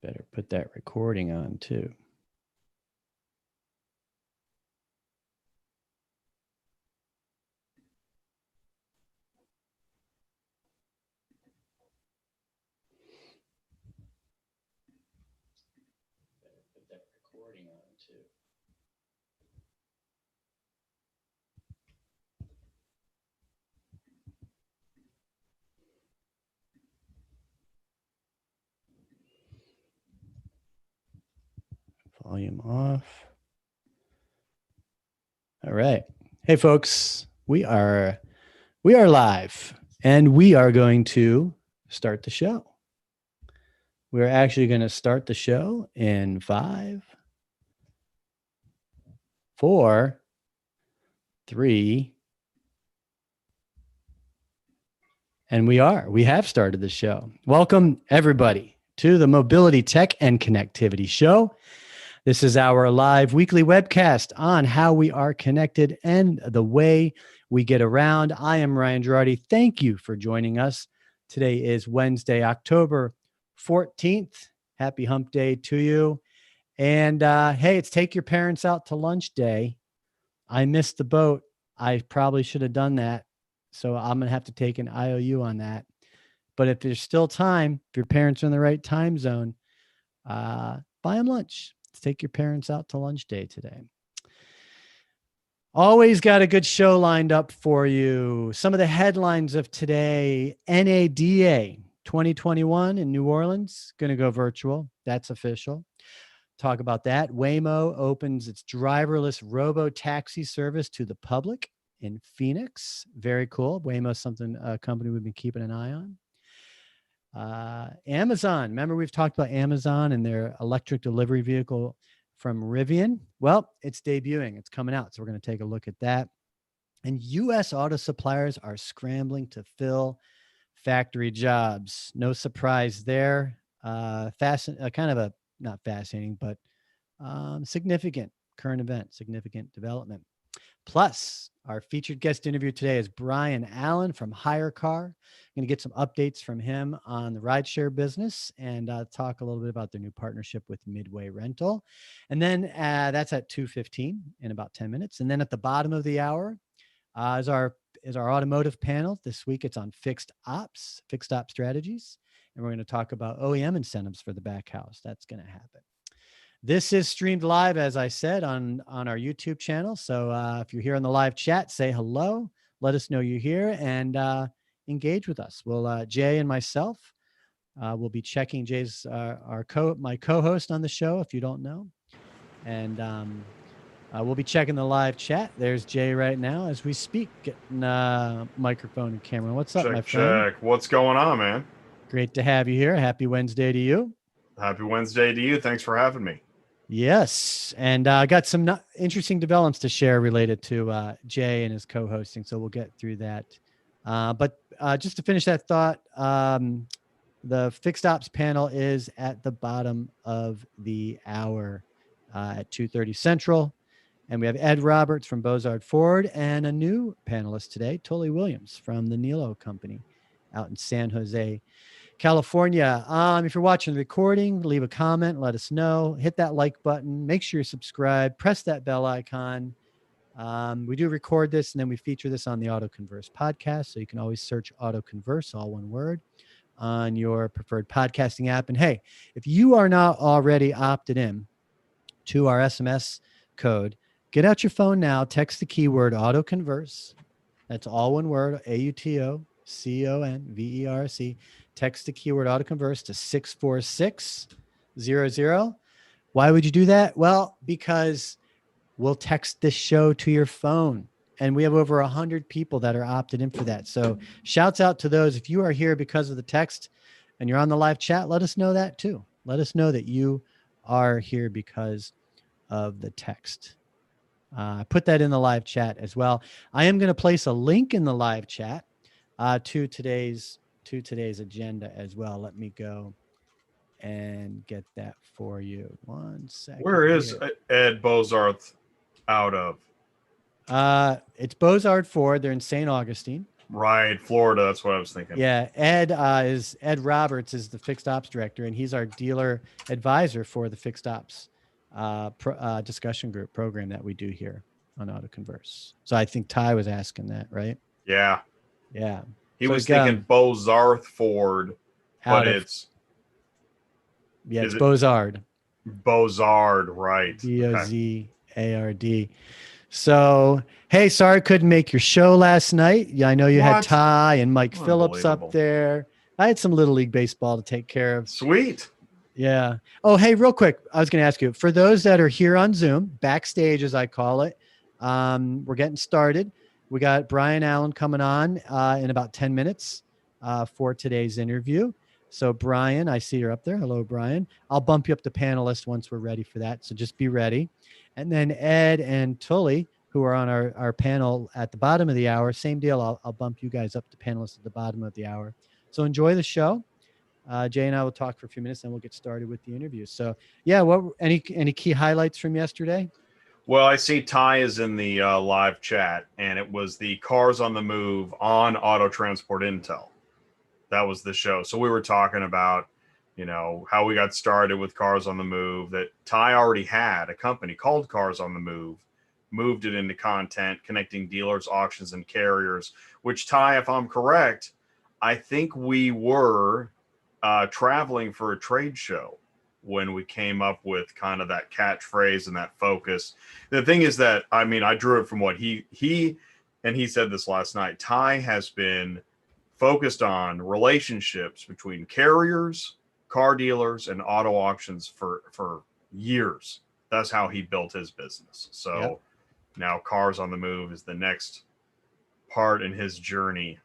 Better put that recording on too. Volume off. All right. Hey folks, we are live and we are going to start the show. We're actually going to start the show in 5, 4, 3, and we have started the show. Welcome everybody to the Mobility Tech and Connectivity Show. This is our live weekly webcast on how we are connected and the way we get around. I am Ryan Girardi. Thank you for joining us. Today is Wednesday, October 14th. Happy hump day to you. And hey, it's take your parents out to lunch day. I missed the boat. I probably should have done that. So I'm going to have to take an IOU on that. But if there's still time, if your parents are in the right time zone, buy them lunch. Let's take your parents out to lunch day today. Always got a good show lined up for you. Some of the headlines of today: NADA 2021 in New Orleans, going to go virtual. That's official. Talk about that. Waymo opens its driverless robo-taxi service to the public in Phoenix. Very cool. Waymo is something, a company we've been keeping an eye on. Amazon. Remember, we've talked about Amazon and their electric delivery vehicle from Rivian. Well, it's debuting. It's coming out. So we're going to take a look at that. And U.S. auto suppliers are scrambling to fill factory jobs. No surprise there. Kind of a, not fascinating, but significant current event, significant development. Plus, our featured guest interview today is Brian Allan from HyreCar. I'm going to get some updates from him on the rideshare business and talk a little bit about their new partnership with Midway Rental. And then that's at 2:15 in about 10 minutes. And then at the bottom of the hour is our automotive panel. This week it's on fixed op strategies. And we're going to talk about OEM incentives for the back house. That's going to happen. This is streamed live, as I said, on our YouTube channel. So if you're here in the live chat, say hello. Let us know you're here and engage with us. Well, Jay and myself will be checking. Jay's my co-host on the show, if you don't know. And we'll be checking the live chat. There's Jay right now as we speak, getting microphone and camera. What's up, my friend? Check. What's going on, man? Great to have you here. Happy Wednesday to you. Happy Wednesday to you. Thanks for having me. Yes. And I got some interesting developments to share related to Jay and his co-hosting. So we'll get through that. But just to finish that thought, the fixed ops panel is at the bottom of the hour at 2:30 Central. And we have Ed Roberts from Bozard Ford and a new panelist today, Tully Williams from the Nilo Company out in San Jose, California. If you're watching the recording, leave a comment, let us know, hit that like button, make sure you're subscribed, press that bell icon. We do record this and then we feature this on the AutoConverse podcast. So you can always search AutoConverse, all one word, on your preferred podcasting app. And hey, if you are not already opted in to our SMS code, get out your phone now, text the keyword AutoConverse. That's all one word, AutoConverse. Text the keyword AutoConverse to 64600. Why would you do that? Well, because we'll text this show to your phone. And we have over 100 people that are opted in for that. So shouts out to those. If you are here because of the text and you're on the live chat, let us know that too. Let us know that you are here because of the text. I put that in the live chat as well. I am going to place a link in the live chat to today's agenda as well. Let me go and get that for you. 1 second. Where is Ed Bozarth out of? It's Bozard Ford. They're in St. Augustine. Right, Florida. That's what I was thinking. Yeah, Ed Roberts is the fixed ops director, and he's our dealer advisor for the fixed ops discussion group program that we do here on AutoConverse. So I think Ty was asking that, right? Yeah, Yeah. he So was thinking Bozarth Ford, but it's is it Bozard. Bozard? Right. Bozard. So, hey, sorry I couldn't make your show last night. Yeah, I know you had What? Ty and Mike Phillips up Unbelievable. there. I had some Little League baseball to take care of. Sweet. Yeah. Oh, hey, real quick. I was going to ask you, for those that are here on Zoom, backstage, as I call it, we're getting started. We got Brian Allan coming on in about 10 minutes for today's interview. So, Brian, I see you're up there. Hello, Brian. I'll bump you up to panelist once we're ready for that. So just be ready. And then Ed and Tully, who are on our panel at the bottom of the hour, same deal. I'll bump you guys up to panelists at the bottom of the hour. So enjoy the show. Jay and I will talk for a few minutes, and we'll get started with the interview. So, yeah, any key highlights from yesterday? Well, I see Ty is in the live chat, and it was the Cars on the Move on Auto Transport Intel. That was the show. So we were talking about, how we got started with Cars on the Move, that Ty already had a company called Cars on the Move, moved it into content, connecting dealers, auctions, and carriers, which, Ty, if I'm correct, I think we were traveling for a trade show when we came up with kind of that catchphrase and that focus. The thing is that, I drew it from what he said this last night. Ty has been focused on relationships between carriers, car dealers, and auto auctions for years. That's how he built his business. So Now Cars on the Move is the next part in his journey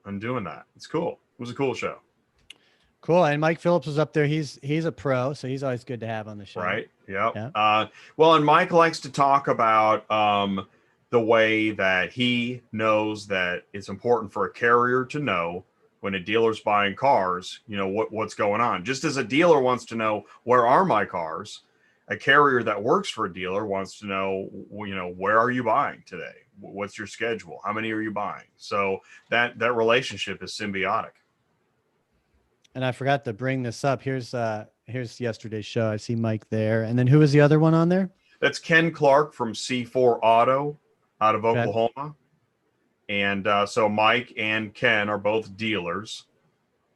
on doing that. It's cool. It was a cool show. Cool. And Mike Phillips was up there. He's a pro, so he's always good to have on the show. Right. Yep. Yeah. Well, and Mike likes to talk about the way that he knows that it's important for a carrier to know when a dealer's buying cars, what's going on. Just as a dealer wants to know, where are my cars? A carrier that works for a dealer wants to know, where are you buying today? What's your schedule? How many are you buying? So that relationship is symbiotic. And I forgot to bring this up. Here's yesterday's show. I see Mike there. And then who was the other one on there? That's Ken Clark from C4 Auto out of Oklahoma. And so Mike and Ken are both dealers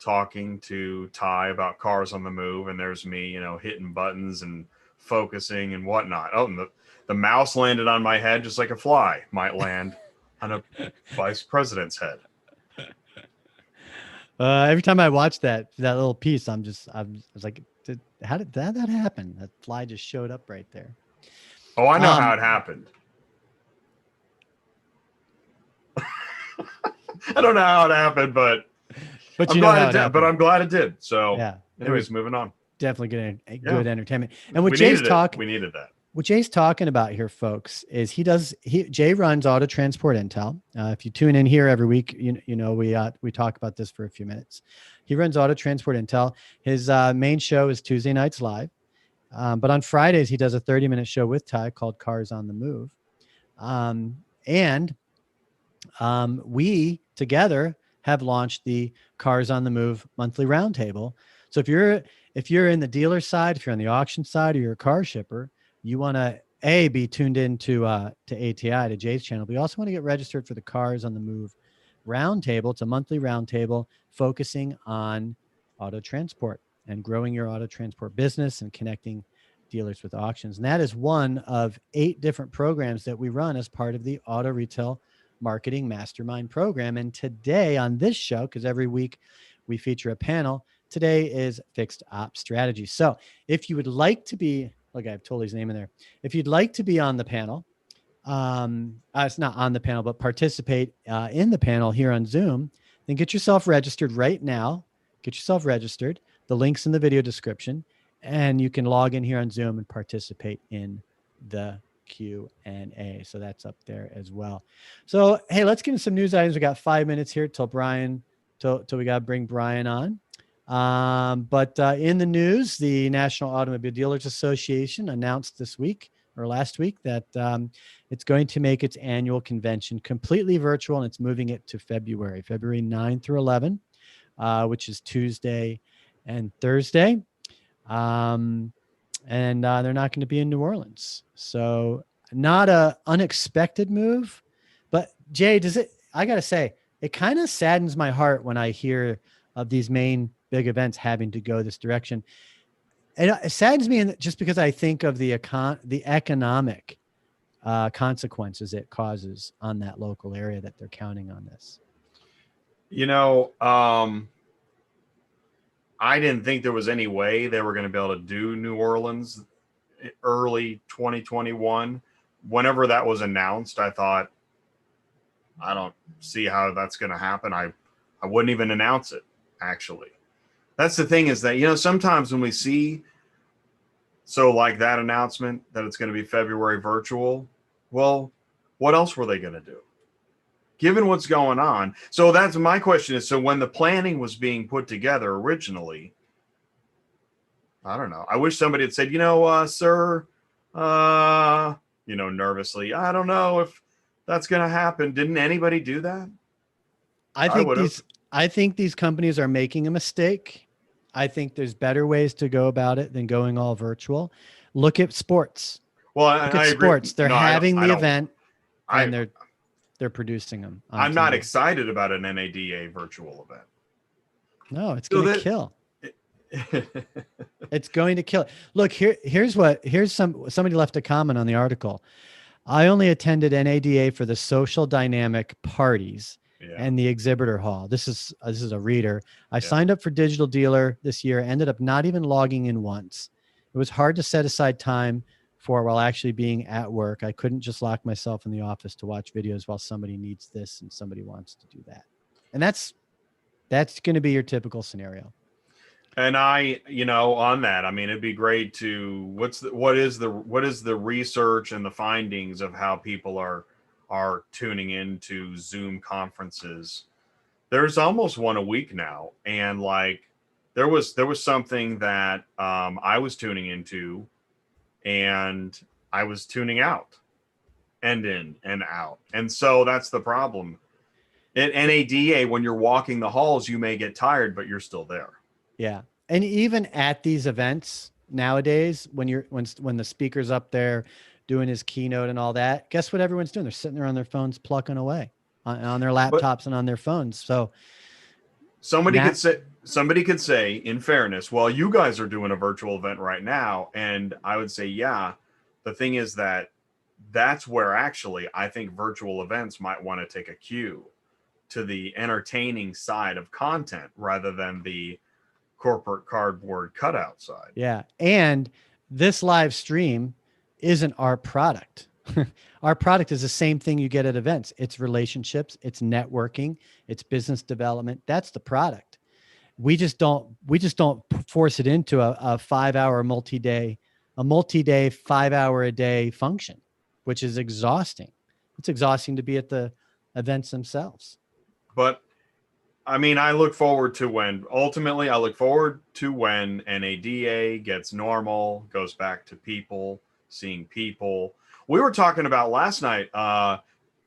talking to Ty about Cars on the Move. And there's me, hitting buttons and focusing and whatnot. Oh, and the mouse landed on my head just like a fly might land on a vice president's head. Every time I watch that little piece, I was like, how did that happen? That fly just showed up right there. Oh, I know how it happened. I don't know how it happened, but I'm glad it did. So, yeah. Anyways, moving on. Definitely good entertainment. And what we needed that. What Jay's talking about here, folks, is Jay runs Auto Transport Intel. If you tune in here every week, we talk about this for a few minutes. He runs Auto Transport Intel. His main show is Tuesday nights live, but on Fridays he does a 30-minute show with Ty called Cars on the Move, and we together have launched the Cars on the Move monthly roundtable. So if you're in the dealer side, if you're on the auction side, or you're a car shipper, you want to be tuned in to ATI, to Jay's channel, but you also want to get registered for the Cars on the Move roundtable. It's a monthly roundtable focusing on auto transport and growing your auto transport business and connecting dealers with auctions. And that is one of 8 different programs that we run as part of the Auto Retail Marketing Mastermind program. And today on this show, because every week we feature a panel, today is Fixed Ops Strategy. So if you would like to be, look, I have Tully's name in there. If you'd like to be on the panel, it's not on the panel, but participate in the panel here on Zoom, then get yourself registered right now. Get yourself registered. The link's in the video description, and you can log in here on Zoom and participate in the Q&A. So that's up there as well. So, hey, let's get into some news items. We got 5 minutes here till we got to bring Brian on. But in the news, the National Automobile Dealers Association announced this week or last week that it's going to make its annual convention completely virtual, and it's moving it to February 9 through 11, which is Tuesday and Thursday. And they're not going to be in New Orleans. So not a unexpected move, but Jay, I got to say, it kind of saddens my heart when I hear of these main big events having to go this direction. And it saddens me just because I think of the economic consequences it causes on that local area that they're counting on this. I didn't think there was any way they were going to be able to do New Orleans early 2021. Whenever that was announced, I thought, I don't see how that's going to happen. I wouldn't even announce it, actually. That's the thing, is that, sometimes when we see, like that announcement that it's going to be February virtual, well, what else were they going to do? Given what's going on. So that's my question is, so when the planning was being put together originally, I don't know. I wish somebody had said, sir, nervously, I don't know if that's going to happen. Didn't anybody do that? I think these companies are making a mistake. I think there's better ways to go about it than going all virtual. Look at sports. Well, I agree. Sports. They're having the event and they're producing them. I'm not excited about an NADA virtual event. No, it's going to kill. It's going to kill it. Look, somebody left a comment on the article. I only attended NADA for the social dynamic parties and the exhibitor hall. This is a reader. I signed up for Digital Dealer this year, ended up not even logging in once. It was hard to set aside time while actually being at work. I couldn't just lock myself in the office to watch videos while somebody needs this and somebody wants to do that. And that's going to be your typical scenario. And on that, I mean, it'd be great to, what is the research and the findings of how people are tuning into Zoom conferences. There's almost one a week now. And there was something that I was tuning into, and I was tuning out and in and out. And so that's the problem. At NADA, when you're walking the halls, you may get tired, but you're still there. Yeah. And even at these events nowadays, when the speaker's up there doing his keynote and all that, guess what everyone's doing? They're sitting there on their phones, plucking away on their laptops and on their phones. So somebody could say, in fairness, well, you guys are doing a virtual event right now. And I would say, yeah, the thing is that's where actually I think virtual events might want to take a cue to the entertaining side of content rather than the corporate cardboard cutout side. Yeah. And this live stream isn't our product. Our product is the same thing you get at events. It's relationships, it's networking, it's business development. That's the product. We just don't force it into a 5-hour multi-day 5-hour-a-day function, which is exhausting. It's exhausting to be at the events themselves. But I mean, I look forward to when NADA gets normal, goes back to people, seeing people. We were talking about last night.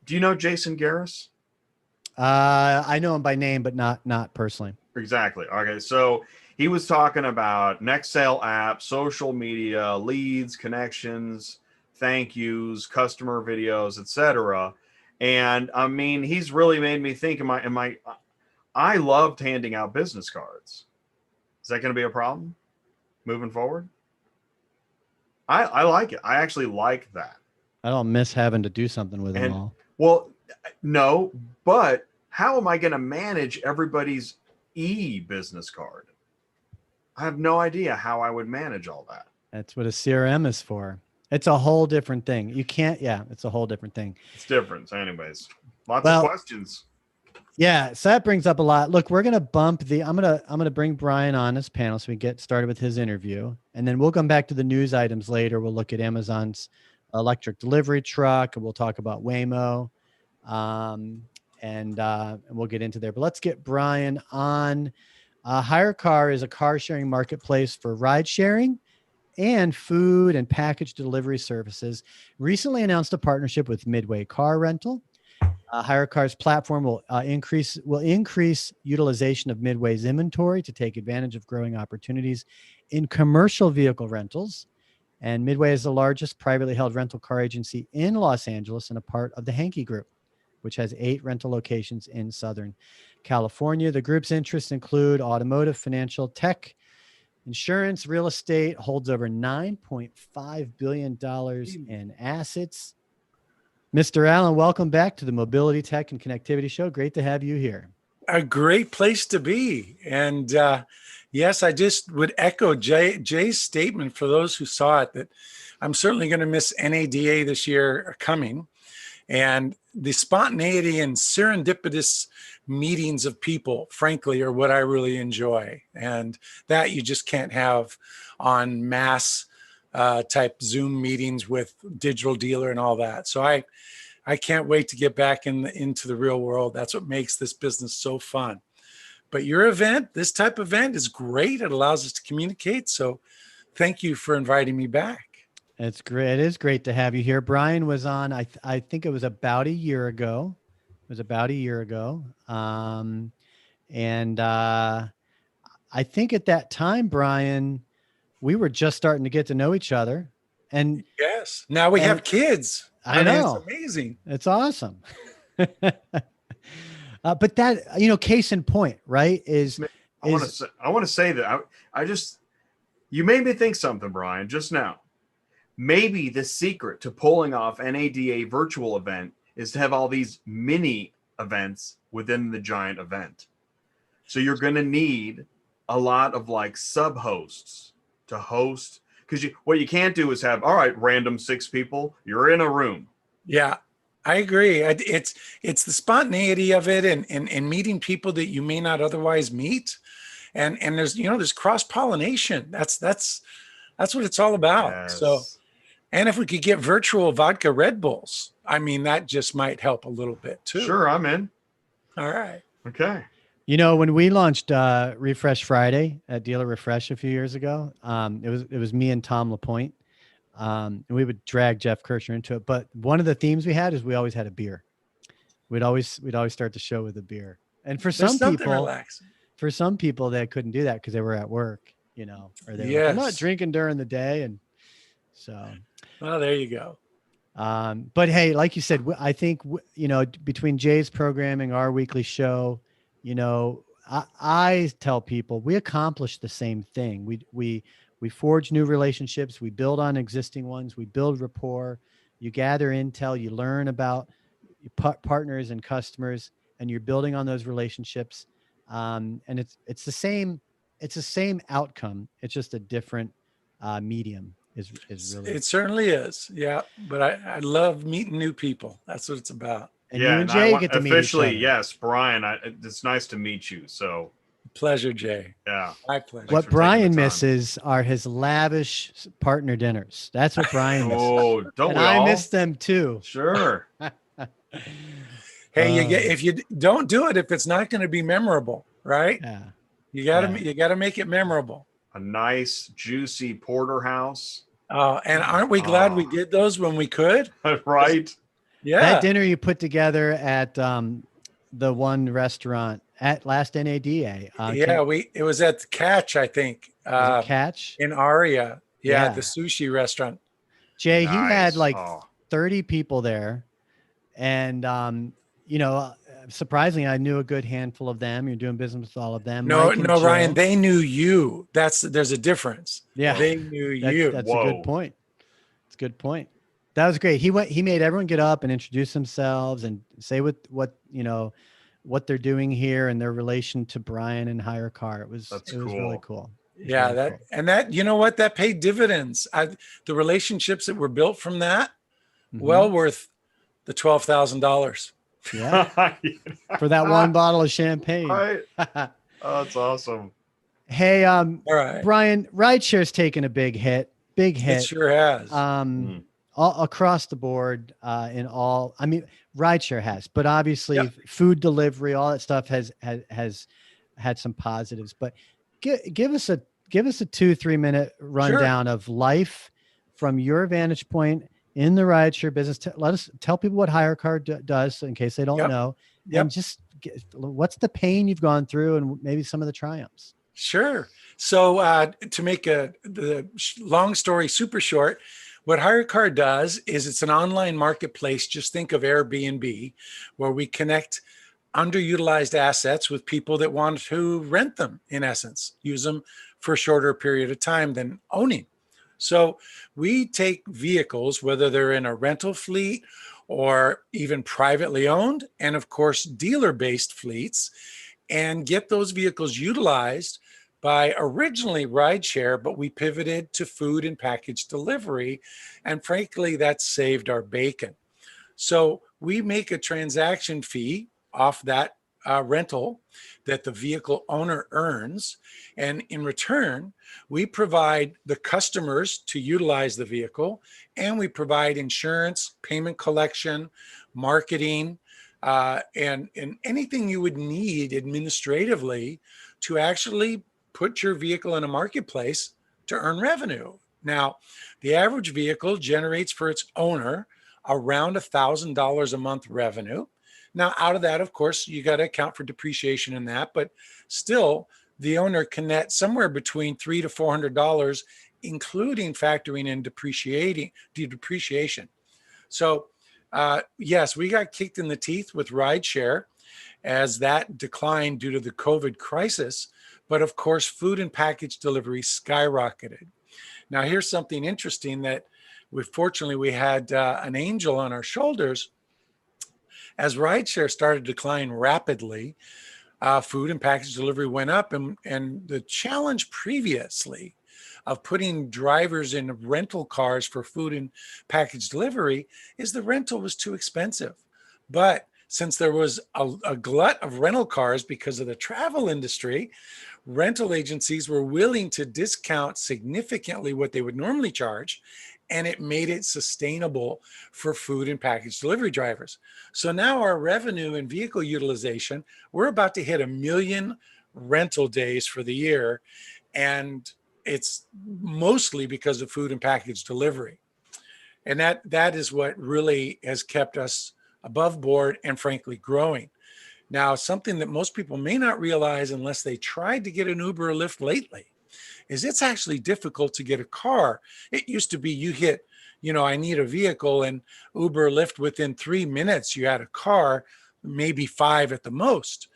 Do you know Jason Garris? I know him by name, but not personally. Exactly. Okay. So he was talking about next sale app, social media, leads, connections, thank yous, customer videos, etc. And I mean, he's really made me think, I loved handing out business cards. Is that going to be a problem moving forward? I like it. I actually like that. I don't miss having to do something with them all. Well, no, but how am I going to manage everybody's e-business card? I have no idea how I would manage all that. That's what a CRM is for. It's a whole different thing. You can't, it's a whole different thing. It's different. Anyways, lots of questions. Yeah. So that brings up a lot. Look, we're going to bump I'm going to bring Brian on this panel so we get started with his interview. And then we'll come back to the news items later. We'll look at Amazon's electric delivery truck, and we'll talk about Waymo. And we'll get into there, but let's get Brian on. HyreCar is a car sharing marketplace for ride sharing and food and package delivery services. Recently announced a partnership with Midway Car Rental. HyreCar's platform will increase utilization of Midway's inventory to take advantage of growing opportunities in commercial vehicle rentals. And Midway is the largest privately held rental car agency in Los Angeles and a part of the Hankey Group, which has 8 rental locations in Southern California. The group's interests include automotive, financial, tech, insurance, real estate, holds over $9.5 billion in assets. Mr. Allan, welcome back to the Mobility, Tech, and Connectivity Show. Great to have you here. A great place to be. And yes, I just would echo Jay's statement for those who saw it, that I'm certainly going to miss NADA this year coming. And the spontaneity and serendipitous meetings of people, frankly, are what I really enjoy. And that you just can't have on mass type Zoom meetings with Digital Dealer and all that. So I can't wait to get back into the real world. That's what makes this business so fun. But your event, this type of event, is great. It allows us to communicate. So thank you for inviting me back. It's great. It is great to have you here. Brian was on, I think it was about a year ago. And I think at that time, Brian, we were just starting to get to know each other. And yes, now we have kids. I know. It's amazing. It's awesome. But that, case in point, right, I want to say that you made me think something, Brian, just now. Maybe the secret to pulling off NADA virtual event is to have all these mini events within the giant event. So you're going to need a lot of like sub hosts to host, because what you can't do is have, all right, random 6 people, you're in a room. Yeah, I agree. It's the spontaneity of it and meeting people that you may not otherwise meet. And there's cross-pollination. That's what it's all about. Yes. So, and if we could get virtual vodka Red Bulls, I mean, that just might help a little bit too. Sure, I'm in. All right. Okay. When we launched Refresh Friday at Dealer Refresh a few years ago, it was me and Tom LaPointe. And we would drag Jeff Kirchner into it. But one of the themes we had is we always had a beer. We'd always start the show with a beer. And for some people, they couldn't do that because they were at work, or they were I'm not drinking during the day. And so, well, there you go. But hey, like you said, I think, between Jay's programming, our weekly show, I tell people we accomplish the same thing. We forge new relationships. We build on existing ones. We build rapport. You gather intel. You learn about partners and customers, and you're building on those relationships. And it's the same outcome. It's just a different medium. Is really. It certainly is. Yeah, but I love meeting new people. That's what it's about. And you and Jay get to meet each other. Yes, Brian. It's nice to meet you. So. Pleasure, Jay. Yeah. My pleasure. What Brian misses are his lavish partner dinners. That's what Brian misses. Oh, don't and we all? I miss them too. Sure. Hey, if you don't do it, if it's not going to be memorable, right? Yeah. You gotta make it memorable. A nice, juicy porterhouse. And aren't we glad we did those when we could? Right. Yeah. That dinner you put together at the one restaurant at last NADA. It was at the Catch, I think. Catch in Aria. Yeah, the sushi restaurant. Jay, he had like 30 people there, and surprisingly, I knew a good handful of them. You're doing business with all of them. No, Ryan, they knew you. There's a difference. Yeah, they knew you. That's a good point. It's a good point. That was great. He made everyone get up and introduce themselves and say what they're doing here and their relation to Brian and HyreCar. It was really cool. Yeah, that paid dividends. The relationships that were built from that, well worth the $12,000. Yeah, for that one bottle of champagne. Right. Oh, that's awesome. Hey, all right, Brian, rideshare's taken a big hit. It sure has. All across the board, rideshare has, but obviously food delivery, all that stuff has had some positives. But give us a give us a 2-3 minute rundown of life from your vantage point in the rideshare business. Let us tell people what HyreCar does in case they don't know, and just what's the pain you've gone through and maybe some of the triumphs. Sure. So to make the long story super short, what HyreCar does is it's an online marketplace. Just think of Airbnb, where we connect underutilized assets with people that want to rent them, in essence, use them for a shorter period of time than owning. So we take vehicles, whether they're in a rental fleet or even privately owned, and of course, dealer-based fleets, and get those vehicles utilized by originally rideshare, but we pivoted to food and package delivery. And frankly, that saved our bacon. So we make a transaction fee off that rental that the vehicle owner earns. And in return, we provide the customers to utilize the vehicle, and we provide insurance, payment collection, marketing, and anything you would need administratively to actually put your vehicle in a marketplace to earn revenue. Now, the average vehicle generates for its owner around $1,000 a month revenue. Now, out of that, of course, you got to account for depreciation in that, but still, the owner can net somewhere between $300 to $400, including factoring in depreciation. So, yes, we got kicked in the teeth with rideshare as that declined due to the COVID crisis. But of course, food and package delivery skyrocketed. Now, here's something interesting that fortunately we had an angel on our shoulders. As rideshare started to decline rapidly, food and package delivery went up, and the challenge previously of putting drivers in rental cars for food and package delivery is the rental was too expensive. But since there was a glut of rental cars because of the travel industry, rental agencies were willing to discount significantly what they would normally charge, and it made it sustainable for food and package delivery drivers. So now our revenue and vehicle utilization, we're about to hit 1 million rental days for the year, and it's mostly because of food and package delivery. And that is what really has kept us above board and frankly growing. Now, something that most people may not realize unless they tried to get an Uber or Lyft lately is it's actually difficult to get a car. It used to be you hit, I need a vehicle, and Uber or Lyft within 3 minutes, you had a car, maybe 5 at the most.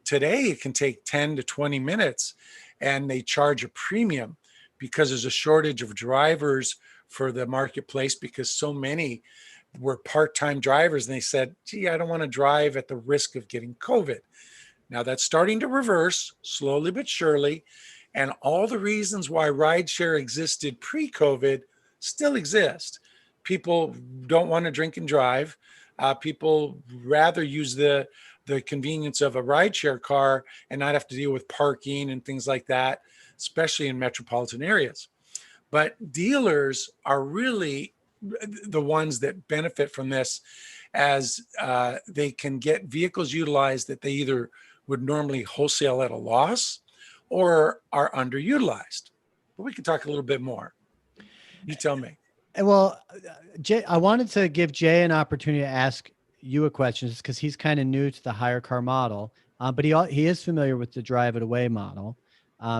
Today, it can take 10 to 20 minutes, and they charge a premium because there's a shortage of drivers for the marketplace because so many were part-time drivers, and they said, gee, I don't want to drive at the risk of getting COVID. Now that's starting to reverse slowly but surely. And all the reasons why rideshare existed pre-COVID still exist. People don't want to drink and drive. People rather use the convenience of a rideshare car and not have to deal with parking and things like that, especially in metropolitan areas. But dealers are really the ones that benefit from this, as they can get vehicles utilized that they either would normally wholesale at a loss or are underutilized. But we can talk a little bit more. You tell me. Well, Jay, I wanted to give Jay an opportunity to ask you a question because he's kind of new to the HyreCar model, but he is familiar with the drive it away model.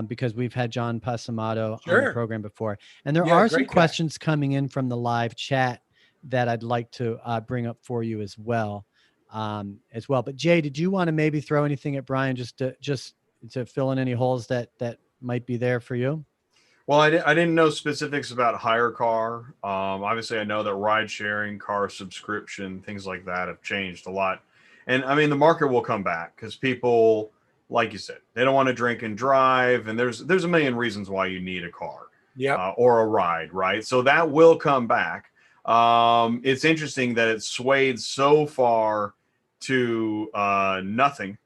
Because we've had John Pasamato on the program before. And there are some questions coming in from the live chat that I'd like to bring up for you as well. But Jay, did you want to maybe throw anything at Brian just to fill in any holes that might be there for you? Well, I didn't know specifics about HyreCar. Obviously, I know that ride sharing, car subscription, things like that have changed a lot. And I mean, the market will come back because people, like you said, they don't want to drink and drive, and there's a million reasons why you need a car, or a ride, right? So that will come back. It's interesting that it swayed so far to nothing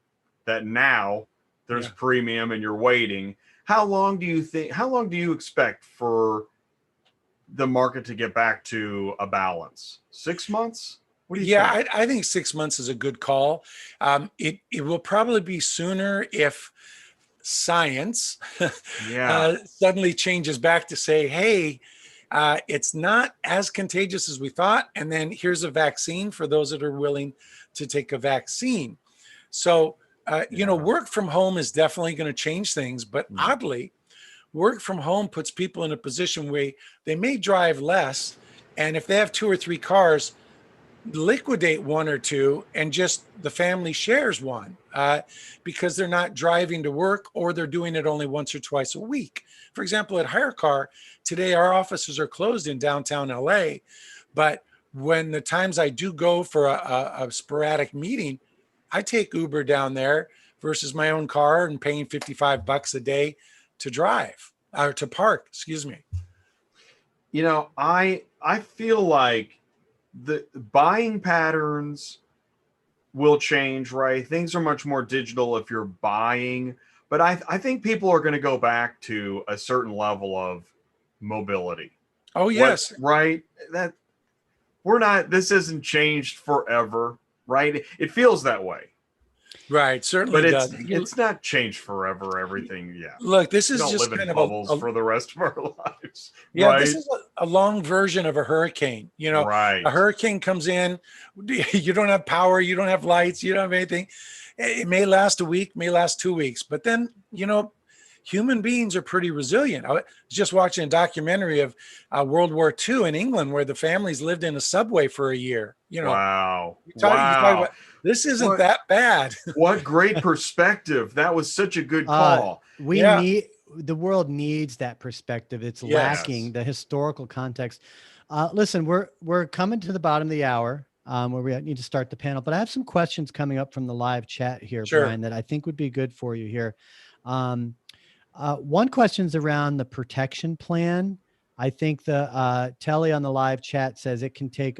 that now there's premium and you're waiting. How long do you expect for the market to get back to a balance? 6 months? What do you think? I think 6 months is a good call. It will probably be sooner if science Yeah. suddenly changes back to say, hey, it's not as contagious as we thought. And then here's a vaccine for those that are willing to take a vaccine. So, Yeah. work from home is definitely going to change things. But Mm. oddly, work from home puts people in a position where they may drive less. And if they have 2 or 3 cars, liquidate 1 or 2 and just the family shares one, because they're not driving to work, or they're doing it only once or twice a week. For example, at HyreCar, today our offices are closed in downtown LA, but when the times I do go for a sporadic meeting, I take Uber down there versus my own car and paying $55 a day to drive or to park, excuse me. I feel like the buying patterns will change, right? Things are much more digital if you're buying, but I think people are going to go back to a certain level of mobility. Oh, yes. Right? That we're not, this isn't changed forever, right? It feels that way, Right. Certainly but does. it's not changed forever, everything. Yeah. Look, this We is don't just live in kind of bubbles for the rest of our lives, yeah, this right? is a long version of a hurricane. A Right. hurricane comes in, you don't have power, you don't have lights, you don't have anything. It may last a week, may last 2 weeks, but then, human beings are pretty resilient. I was just watching a documentary of World War II in England, where the families lived in a subway for a year. Wow. You talk Wow. about this isn't What that bad. what great perspective. That was such a good Uh, call. Yeah. the world needs that perspective. It's Yes. lacking the historical context. Listen, we're coming to the bottom of the hour, where we need to start the panel, but I have some questions coming up from the live chat here, Sure. Brian, that I think would be good for you here. One question's around the protection plan. I think the Telly on the live chat says it can take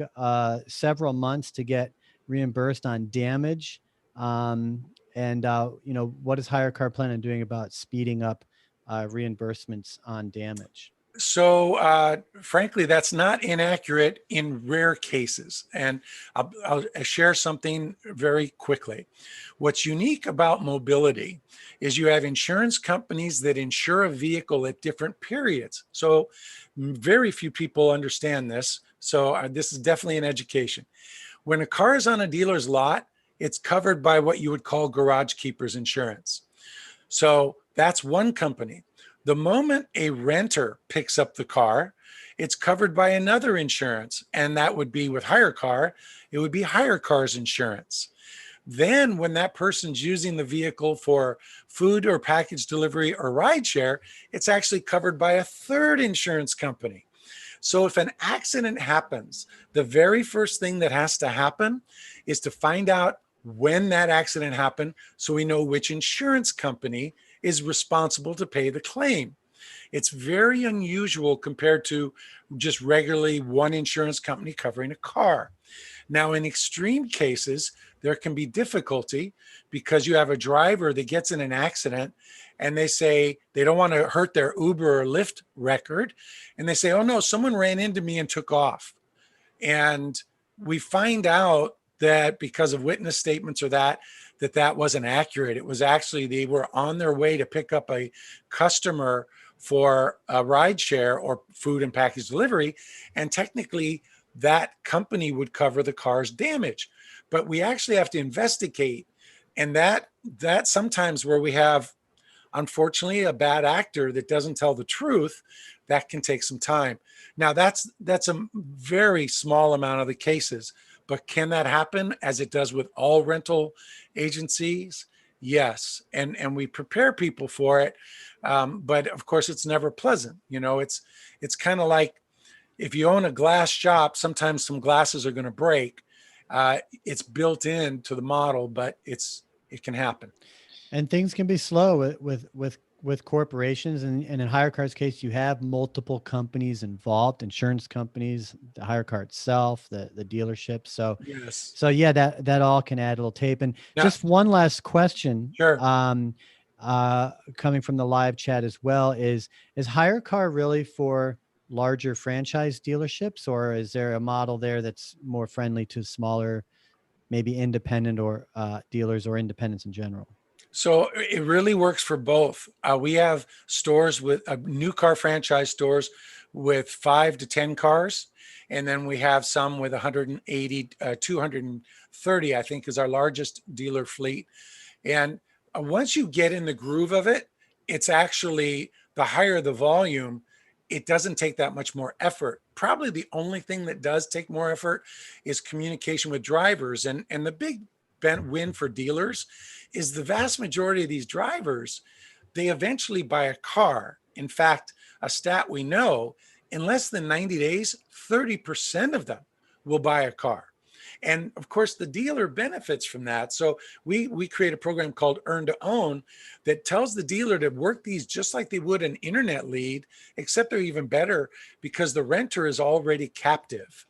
several months to get reimbursed on damage. And what is HyreCar plan on doing about speeding up reimbursements on damage? So, frankly, that's not inaccurate in rare cases. And I'll share something very quickly. What's unique about mobility is you have insurance companies that insure a vehicle at different periods. So, very few people understand this. So, this is definitely an education. When a car is on a dealer's lot, it's covered by what you would call garage keepers insurance. So, that's one company. The moment a renter picks up the car, it's covered by another insurance, and that would be with HyreCar. It would be HyreCar's insurance. Then, when that person's using the vehicle for food or package delivery or rideshare, it's actually covered by a third insurance company. So, if an accident happens, the very first thing that has to happen is to find out when that accident happened so we know which insurance company is responsible to pay the claim. It's very unusual compared to just regularly one insurance company covering a car. Now, in extreme cases, there can be difficulty because you have a driver that gets in an accident and they say they don't want to hurt their Uber or Lyft record. And they say, oh no, someone ran into me and took off. And we find out that because of witness statements or that wasn't accurate. It was actually they were on their way to pick up a customer for a ride share or food and package delivery. And technically that company would cover the car's damage. But we actually have to investigate. And that sometimes where we have, unfortunately, a bad actor that doesn't tell the truth, that can take some time. Now that's a very small amount of the cases. But can that happen as it does with all rental agencies? Yes. And we prepare people for it. But of course, it's never pleasant. It's kind of like if you own a glass shop, sometimes some glasses are going to break. It's built into the model, but it can happen. And things can be slow with corporations. And in HyreCar's case, you have multiple companies involved, insurance companies, the HyreCar itself, the dealership. So, Yes. so yeah, that all can add a little tape. And Now, just one last question. Sure. Coming from the live chat as well is HyreCar really for larger franchise dealerships, or is there a model there that's more friendly to smaller, maybe independent or dealers or independents in general? So it really works for both. We have stores with new car franchise stores with 5 to 10 cars. And then we have some with 180, 230, I think is our largest dealer fleet. And once you get in the groove of it, it's actually the higher the volume, it doesn't take that much more effort. Probably the only thing that does take more effort is communication with drivers. And the big win for dealers is the vast majority of these drivers, they eventually buy a car. In fact, a stat we know, in less than 90 days, 30% of them will buy a car. And of course, the dealer benefits from that. So we create a program called Earn to Own that tells the dealer to work these just like they would an internet lead, except they're even better because the renter is already captive.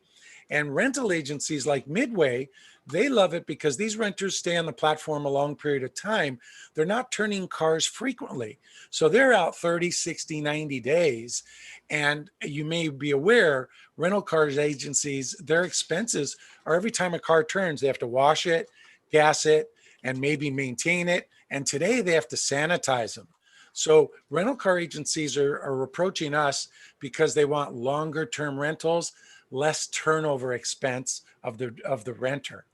And rental agencies like Midway, they love it because these renters stay on the platform a long period of time. They're not turning cars frequently. So they're out 30, 60, 90 days. And you may be aware, rental cars agencies, their expenses are every time a car turns, they have to wash it, gas it, and maybe maintain it. And today they have to sanitize them. So rental car agencies are approaching us because they want longer term rentals, less turnover expense of the renter.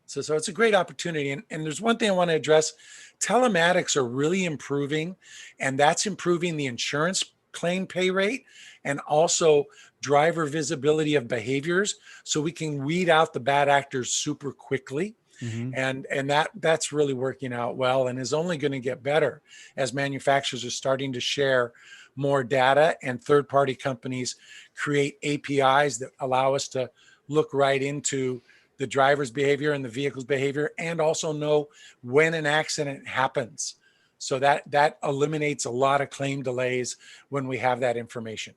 So it's a great opportunity. And there's one thing I want to address. Telematics are really improving, and that's improving the insurance claim pay rate and also driver visibility of behaviors. So we can weed out the bad actors super quickly. Mm-hmm. And that's really working out well and is only going to get better as manufacturers are starting to share more data and third-party companies create APIs that allow us to look right into the driver's behavior and the vehicle's behavior and also know when an accident happens. So that eliminates a lot of claim delays when we have that information.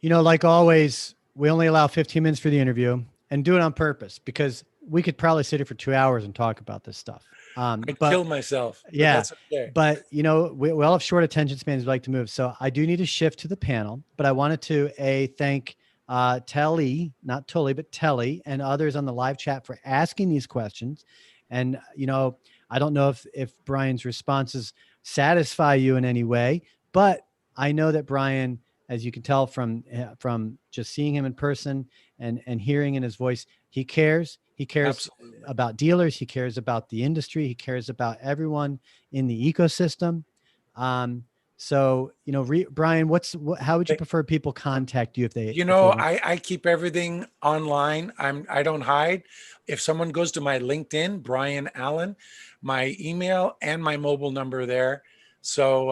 You know, like always, we only allow 15 minutes for the interview and do it on purpose because we could probably sit here for 2 hours and talk about this stuff. I'd kill myself. Yeah. That's okay. But, you know, we all have short attention spans. We like to move. So I do need to shift to the panel, but I wanted to thank Telly, not Tully, but Telly and others on the live chat for asking these questions. And, you know, I don't know if Brian's responses satisfy you in any way, but I know that Brian, as you can tell from just seeing him in person and hearing in his voice, he cares. He cares Absolutely. about dealers. He cares about the industry. He cares about everyone in the ecosystem. So, you know, Brian, how would you prefer people contact you if they? You know, I keep everything online. I don't hide. If someone goes to my LinkedIn, Brian Allan, my email and my mobile number there. So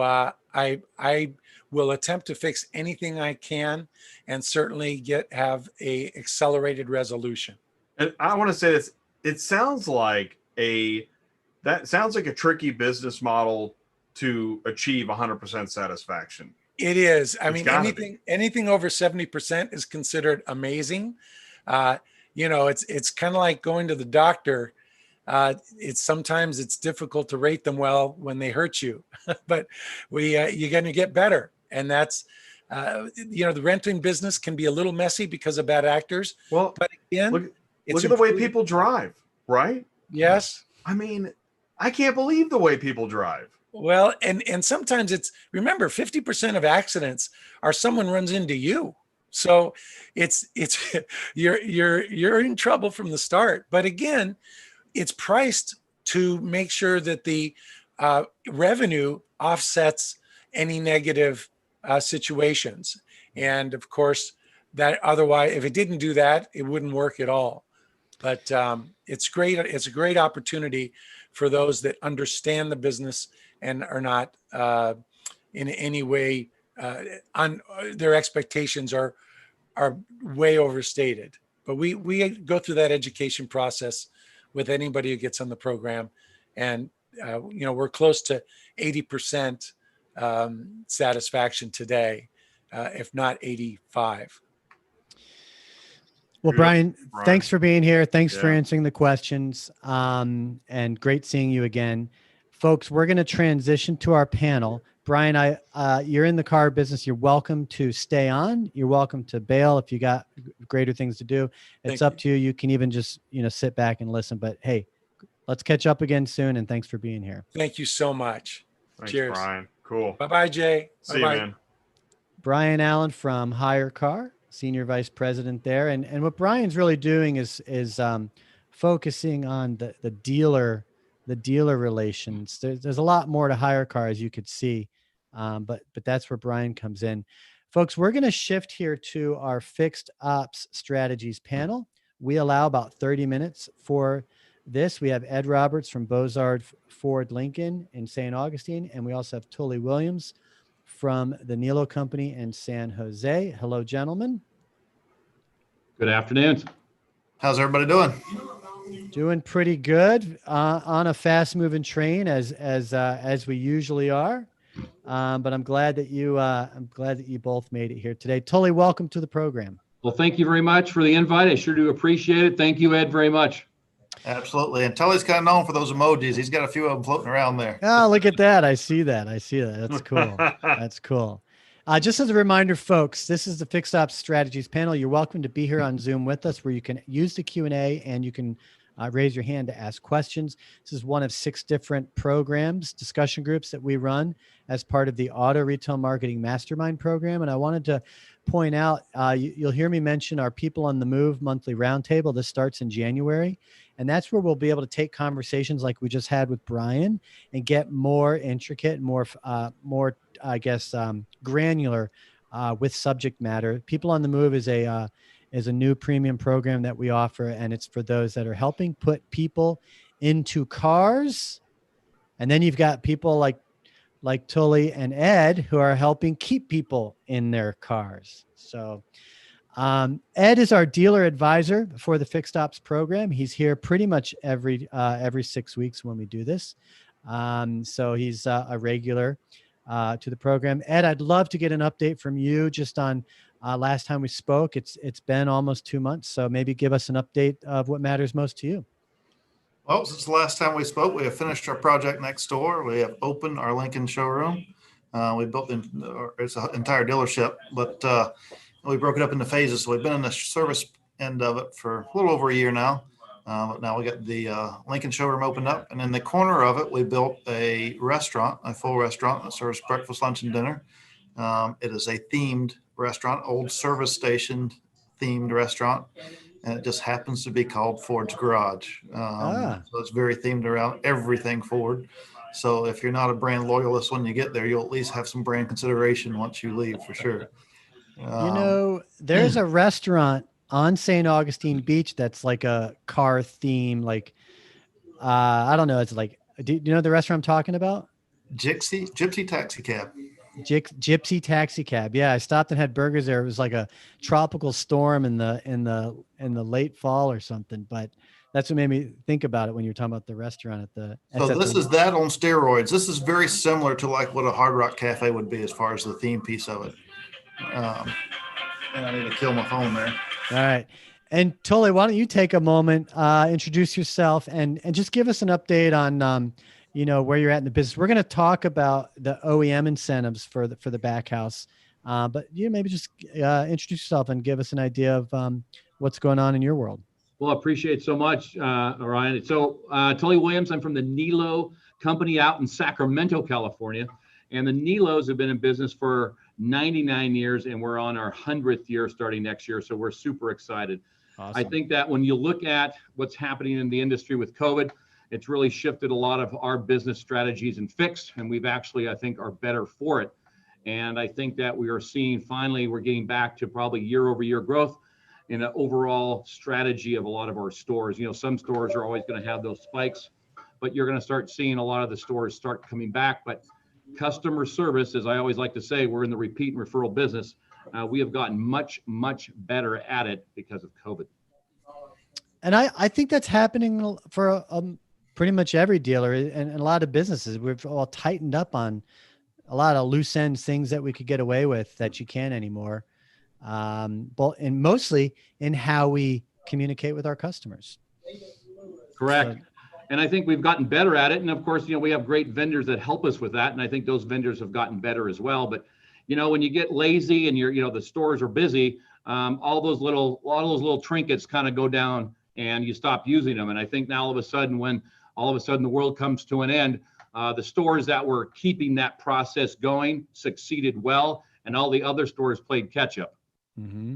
I will attempt to fix anything I can and certainly have a accelerated resolution. And I want to say this, it sounds like a tricky business model to achieve 100% satisfaction. It is. I It's mean, anything over 70% is considered amazing. You know, it's kind of like going to the doctor. Sometimes it's difficult to rate them well when they hurt you, but you're going to get better. And that's, you know, the renting business can be a little messy because of bad actors. Well, but again, look at the way people drive, right? Yes. I mean, I can't believe the way people drive. Well, and sometimes remember, 50% of accidents are someone runs into you. So it's you're in trouble from the start. But again, it's priced to make sure that the revenue offsets any negative situations. And of course, that otherwise, if it didn't do that, it wouldn't work at all. But it's great. It's a great opportunity for those that understand the business and are not in any way on their expectations are way overstated. But we go through that education process with anybody who gets on the program, and you know, we're close to 80% satisfaction today, if not 85. Well, Brian, thanks for being here. Thanks for Yeah. answering the questions. And great seeing you again. Folks, we're going to transition to our panel. Brian, you're in the car business. You're welcome to stay on. You're welcome to bail if you got greater things to do. It's up to you. You can even just, you know, sit back and listen. But hey, let's catch up again soon. And thanks for being here. Thank you so much. Thanks, Cheers. Brian. Cool. Bye-bye, Jay. See Bye-bye. you, man. Brian Allan from HyreCar, Senior Vice President there. And what Brian's really doing is focusing on the dealer relations. There's a lot more to HyreCar, as you could see, but that's where Brian comes in. Folks, we're going to shift here to our fixed ops strategies panel. We allow about 30 minutes for this. We have Ed Roberts from Bozard Ford Lincoln in St. Augustine, and we also have Tully Williams from the Nilo Company in San Jose. Hello, gentlemen. Good afternoon. How's everybody doing? Doing pretty good on a fast-moving train as we usually are. But I'm glad that you both made it here today. Tully, welcome to the program. Well, thank you very much for the invite. I sure do appreciate it. Thank you, Ed, very much. Absolutely. And Tully's kind of known for those emojis. He's got a few of them floating around there. Oh, look at that. I see that. That's cool. That's cool. Just as a reminder, folks, this is the Fixed Ops Strategies panel. You're welcome to be here on Zoom with us, where you can use the Q&A and you can raise your hand to ask questions. This is one of 6 different programs, discussion groups that we run as part of the Auto Retail Marketing Mastermind program. And I wanted to point out, you'll hear me mention our People on the Move monthly roundtable. This starts in January. And that's where we'll be able to take conversations like we just had with Brian and get more intricate, more granular with subject matter. People on the Move is a new premium program that we offer, and it's for those that are helping put people into cars. And then you've got people like Tully and Ed who are helping keep people in their cars. So Ed is our dealer advisor for the Fixed Ops program. He's here pretty much every 6 weeks when we do this. So he's a regular to the program. Ed, I'd love to get an update from you just on last time we spoke. It's been almost 2 months. So maybe give us an update of what matters most to you. Well, since the last time we spoke, we have finished our project next door. We have opened our Lincoln showroom. We built it's an entire dealership, but we broke it up into phases. So we've been in the service end of it for a little over a year now. But now we got the Lincoln showroom opened up, and in the corner of it, we built a restaurant, a full restaurant that serves breakfast, lunch, and dinner. It is a themed restaurant, old service station themed restaurant, and it just happens to be called Ford's Garage. So it's very themed around everything Ford. So if you're not a brand loyalist when you get there, you'll at least have some brand consideration once you leave, for sure. There's a restaurant on St. Augustine Beach that's like a car theme, like I don't know. It's like, do you know the restaurant I'm talking about? Gypsy Taxi Cab. Gypsy Taxi Cab. Yeah, I stopped and had burgers there. It was like a tropical storm in the late fall or something. But that's what made me think about it when you were talking about the restaurant at the. So this is that on steroids. This is very similar to like what a Hard Rock Cafe would be as far as the theme piece of it. And I need to kill my phone there. All right. And Tully, why don't you take a moment, introduce yourself and just give us an update on, where you're at in the business. We're going to talk about the OEM incentives for the back house. But maybe just introduce yourself and give us an idea of what's going on in your world. Well, I appreciate it so much, Ryan. So Tully Williams, I'm from the Nilo Company out in Sacramento, California. And the Nilos have been in business for 99 years, and we're on our 100th year starting next year. So we're super excited. Awesome. I think that when you look at what's happening in the industry with COVID, it's really shifted a lot of our business strategies and fixed, and we've actually, I think, are better for it. And I think that we are seeing, finally, we're getting back to probably year-over-year growth in an overall strategy of a lot of our stores. Some stores are always going to have those spikes, but you're going to start seeing a lot of the stores start coming back. But customer service, as I always like to say, we're in the repeat and referral business. We have gotten much, much better at it because of COVID. And I think that's happening for pretty much every dealer and a lot of businesses. We've all tightened up on a lot of loose ends, things that we could get away with that you can't anymore. But mostly in how we communicate with our customers. Correct. And I think we've gotten better at it. And of course, we have great vendors that help us with that. And I think those vendors have gotten better as well. But, when you get lazy and the stores are busy, all those little trinkets kind of go down and you stop using them. And I think now all of a sudden when all of a sudden the world comes to an end. The stores that were keeping that process going succeeded well, and all the other stores played catch up. Mm-hmm.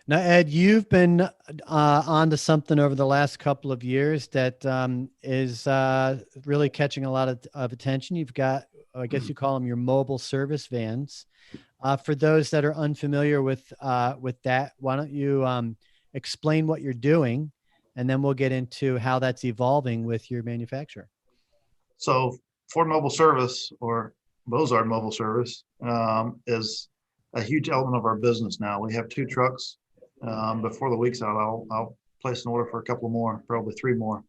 Now, Ed, you've been on to something over the last couple of years that is really catching a lot of attention. You've got, I guess you call them your mobile service vans. For those that are unfamiliar with that, why don't you explain what you're doing, and then we'll get into how that's evolving with your manufacturer. So Ford Mobile Service, or Bozard Mobile Service, is a huge element of our business now. We have 2 trucks. Before the week's out, I'll place an order for a couple more, probably 3 more.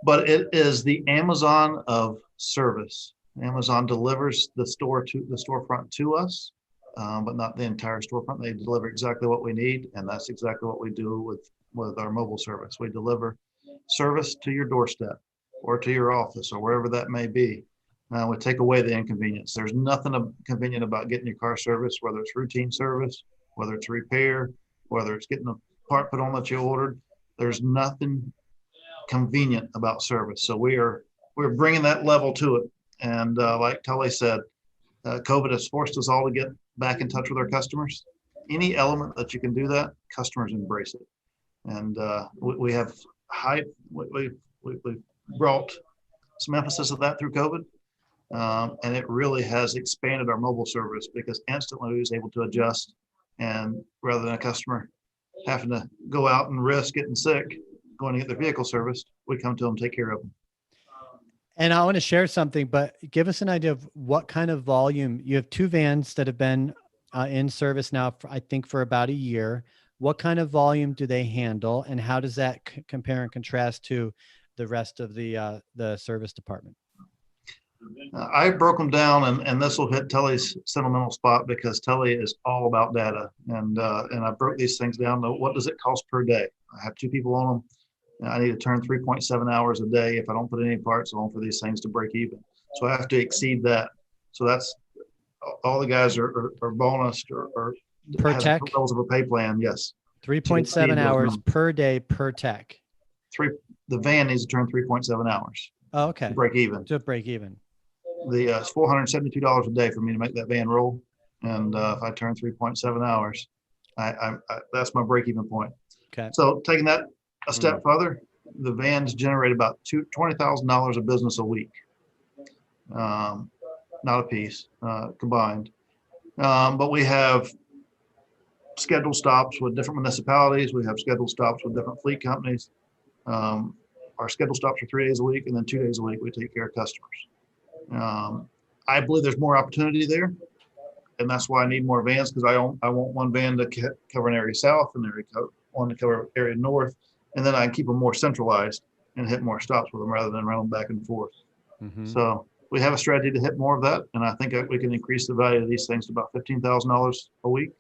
But it is the Amazon of service. Amazon delivers the storefront to us, but not the entire storefront. They deliver exactly what we need, and that's exactly what we do with our mobile service. We deliver service to your doorstep or to your office or wherever that may be. We take away the inconvenience. There's nothing convenient about getting your car serviced, whether it's routine service, whether it's repair, whether it's getting a part put on that you ordered. There's nothing convenient about service. So we're bringing that level to it. And like Tully said, COVID has forced us all to get back in touch with our customers. Any element that you can do that, customers embrace it. And we have we brought some emphasis of that through COVID. And it really has expanded our mobile service, because instantly we was able to adjust, and rather than a customer having to go out and risk getting sick, going to get their vehicle serviced, we come to them, take care of them. And I want to share something, but give us an idea of what kind of volume. You have 2 vans that have been in service now, I think for about a year. What kind of volume do they handle, and how does that compare and contrast to the rest of the service department? I broke them down, and this will hit Tully's sentimental spot, because Tully is all about data. And I broke these things down to what does it cost per day. I have 2 people on them. And I need to turn 3.7 hours a day if I don't put any parts on for these things to break even. So I have to exceed that. So that's all the guys are bonused or Per has tech? levels of a pay plan. Yes. 3.7 hours per day per tech. The van needs to turn 3.7 hours. Oh, okay. To break even. To break even. It's $472 a day for me to make that van roll. And if I turn 3.7 hours, I that's my break even point. Okay. So taking that a step further, the vans generate about $20,000 of business a week. Not a piece, combined. But we have scheduled stops with different municipalities. We have scheduled stops with different fleet companies. Our scheduled stops are 3 days a week, and then 2 days a week we take care of customers. I believe there's more opportunity there, and that's why I need more vans, because I want one van to cover an area south, and one to cover area north, and then I can keep them more centralized and hit more stops with them rather than run them back and forth. Mm-hmm. So we have a strategy to hit more of that, and I think we can increase the value of these things to about $15,000 a week.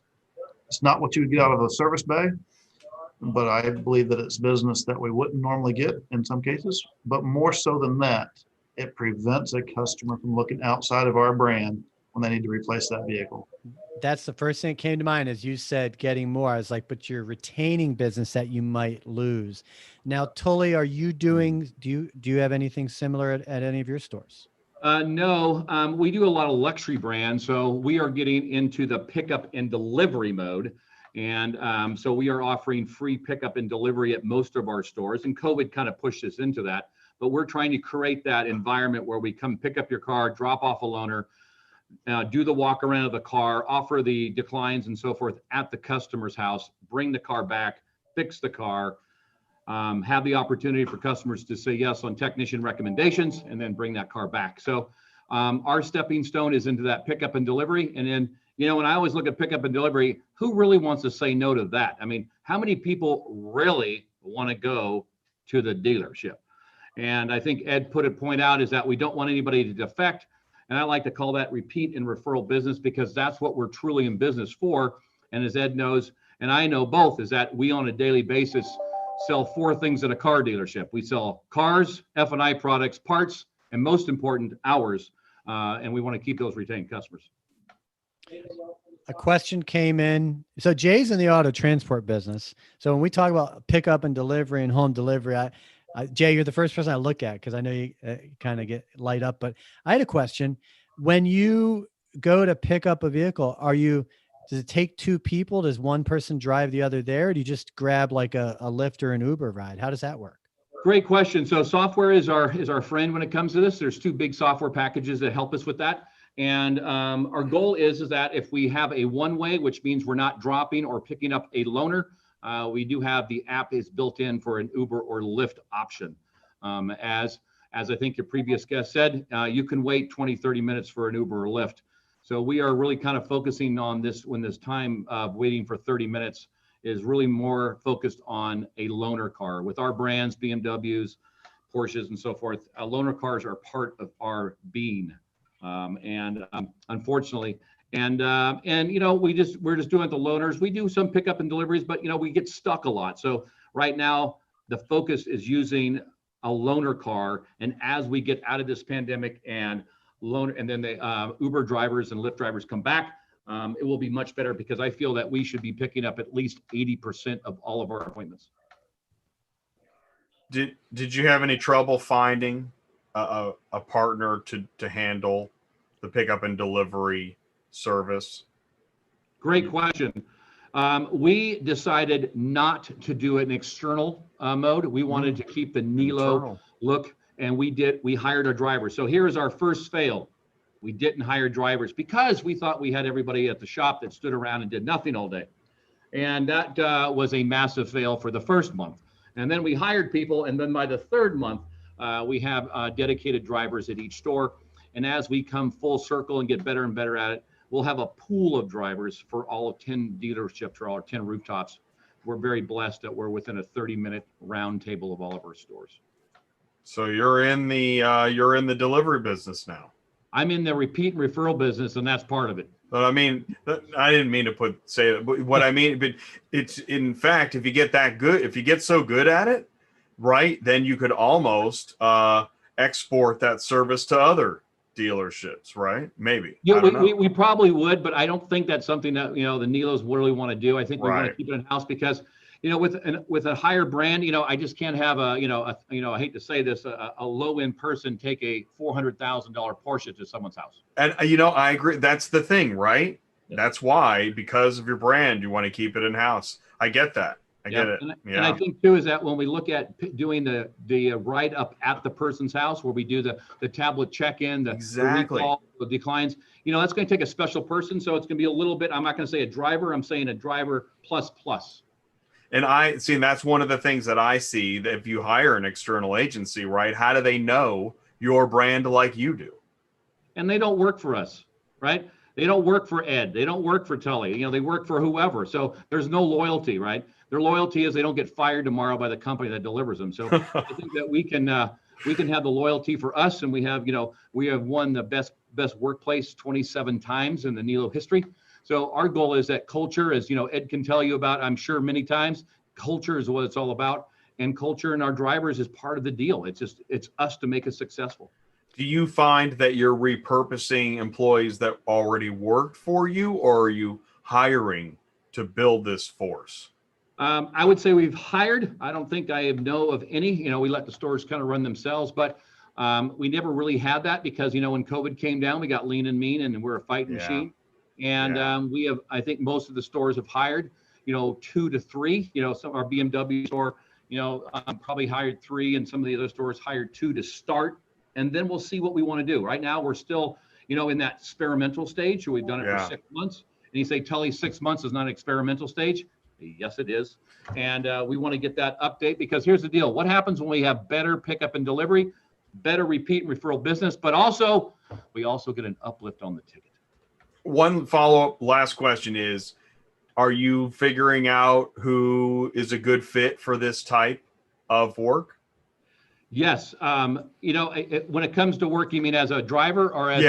It's not what you would get out of a service bay, but I believe that it's business that we wouldn't normally get in some cases. But more so than that, it prevents a customer from looking outside of our brand when they need to replace that vehicle. That's the first thing that came to mind as you said getting more. I was like, but you're retaining business that you might lose. Now, Tully, are you doing, do you have anything similar at any of your stores? No, we do a lot of luxury brands. So we are getting into the pickup and delivery mode. And so we are offering free pickup and delivery at most of our stores. And COVID kind of pushed us into that. But we're trying to create that environment where we come pick up your car, drop off a loaner, do the walk around of the car, offer the declines and so forth at the customer's house, bring the car back, fix the car, have the opportunity for customers to say yes on technician recommendations, and then bring that car back. So our stepping stone is into that pickup and delivery. And then, when I always look at pickup and delivery, who really wants to say no to that? I mean, how many people really want to go to the dealership? And I think Ed point out is that we don't want anybody to defect. And I like to call that repeat and referral business, because that's what we're truly in business for. And as Ed knows, and I know both, is that we on a daily basis sell 4 things at a car dealership. We sell cars, F&I products, parts, and most important, hours. And we want to keep those retained customers. A question came in. So Jay's in the auto transport business. So when we talk about pickup and delivery and home delivery, Jay, you're the first person I look at because I know you kind of get light up. But I had a question. When you go to pick up a vehicle, does it take two people? Does one person drive the other there? Or do you just grab like a Lyft or an Uber ride? How does that work? Great question. So software is our friend when it comes to this. There's two big software packages that help us with that. And our goal is that if we have a one-way, which means we're not dropping or picking up a loaner, we do have the app is built in for an Uber or Lyft option. As I think your previous guest said, you can wait 20, 30 minutes for an Uber or Lyft. So we are really kind of focusing on this when this time of waiting for 30 minutes is really more focused on a loaner car. With our brands, BMWs, Porsches, and so forth, loaner cars are part of our being. Unfortunately, and you know, we're just doing the loaners. We do some pickup and deliveries, but you know, we get stuck a lot. So right now, the focus is using a loaner car. And as we get out of this pandemic and then the Uber drivers and Lyft drivers come back, it will be much better because I feel that we should be picking up at least 80% of all of our appointments. Did you have any trouble finding a partner to handle the pickup and delivery service? Great question. We decided not to do an external mode. We wanted to keep the Nilo Internal look, and we hired our drivers. So here is our first fail. We didn't hire drivers because we thought we had everybody at the shop that stood around and did nothing all day. And that was a massive fail for the first month. And then we hired people. And then by the third month, we have dedicated drivers at each store. And as we come full circle and get better and better at it, we'll have a pool of drivers for all of 10 dealerships or all 10 rooftops. We're very blessed that we're within a 30-minute round table of all of our stores. So you're in the delivery business now. I'm in the repeat and referral business, and that's part of it. But I mean, I didn't mean to say that. But what I mean, but it's in fact, if you get so good at it, right, then you could almost export that service to other dealerships, right? Maybe. Yeah, we probably would, but I don't think that's something that, you know, the Nilos really want to do. I think we want to keep it in house because, you know, with a higher brand, you know, I just can't have I hate to say this, a low end person take a $400,000 Porsche to someone's house. And you know, I agree. That's the thing, right? Yeah. That's why, because of your brand, you want to keep it in house. I get that. I get it. And I think too is that when we look at doing the write up at the person's house, where we do the tablet check-in, the recall, the declines, you know, that's going to take a special person. So it's going to be a little bit. I'm not going to say a driver. I'm saying a driver plus. And that's one of the things that I see, that if you hire an external agency, right, how do they know your brand like you do? And they don't work for us, right? They don't work for Ed. They don't work for Tully. You know, they work for whoever. So there's no loyalty, right? Their loyalty is they don't get fired tomorrow by the company that delivers them. So I think that we can have the loyalty for us, and we have won the best workplace 27 times in the Nilo history. So our goal is that culture, as you know, Ed can tell you about, I'm sure many times, culture is what it's all about. And culture and our drivers is part of the deal. It's us to make us successful. Do you find that you're repurposing employees that already worked for you, or are you hiring to build this force? I would say we've hired. I don't think I know of any. You know, we let the stores kind of run themselves, but we never really had that because, you know, when COVID came down, we got lean and mean, and we're a fighting machine. And we have, I think most of the stores have hired, you know, 2 to 3. You know, some of our BMW store, you know, probably hired 3, and some of the other stores hired 2 to start. And then we'll see what we want to do. Right now, we're still, you know, in that experimental stage. So we've done it for 6 months. And you say, Tully, 6 months is not an experimental stage. Yes, it is. And we want to get that update because here's the deal. What happens when we have better pickup and delivery, better repeat and referral business, but also we also get an uplift on the ticket. One follow-up last question is, are you figuring out who is a good fit for this type of work? Yes. You know, when it comes to work, you mean as a driver or as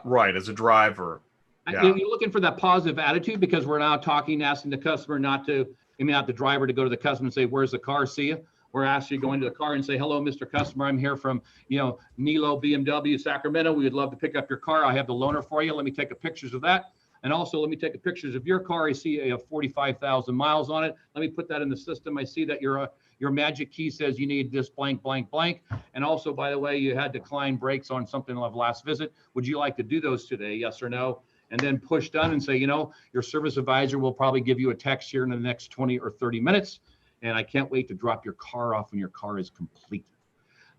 right, as a driver. Yeah. You're looking for that positive attitude because we're now asking the customer not the driver to go to the customer and say, where's the car? See you. We're actually going to the car and say, hello, Mr. Customer. I'm here from, you know, Nilo BMW, Sacramento. We would love to pick up your car. I have the loaner for you. Let me take pictures of that. And also let me take pictures of your car. I see you have 45,000 miles on it. Let me put that in the system. I see that you're Your magic key says you need this blank, blank, blank. And also, by the way, you had declined brakes on something of last visit. Would you like to do those today? Yes or no? And then push done and say, your service advisor will probably give you a text here in the next 20 or 30 minutes. And I can't wait to drop your car off when your car is complete.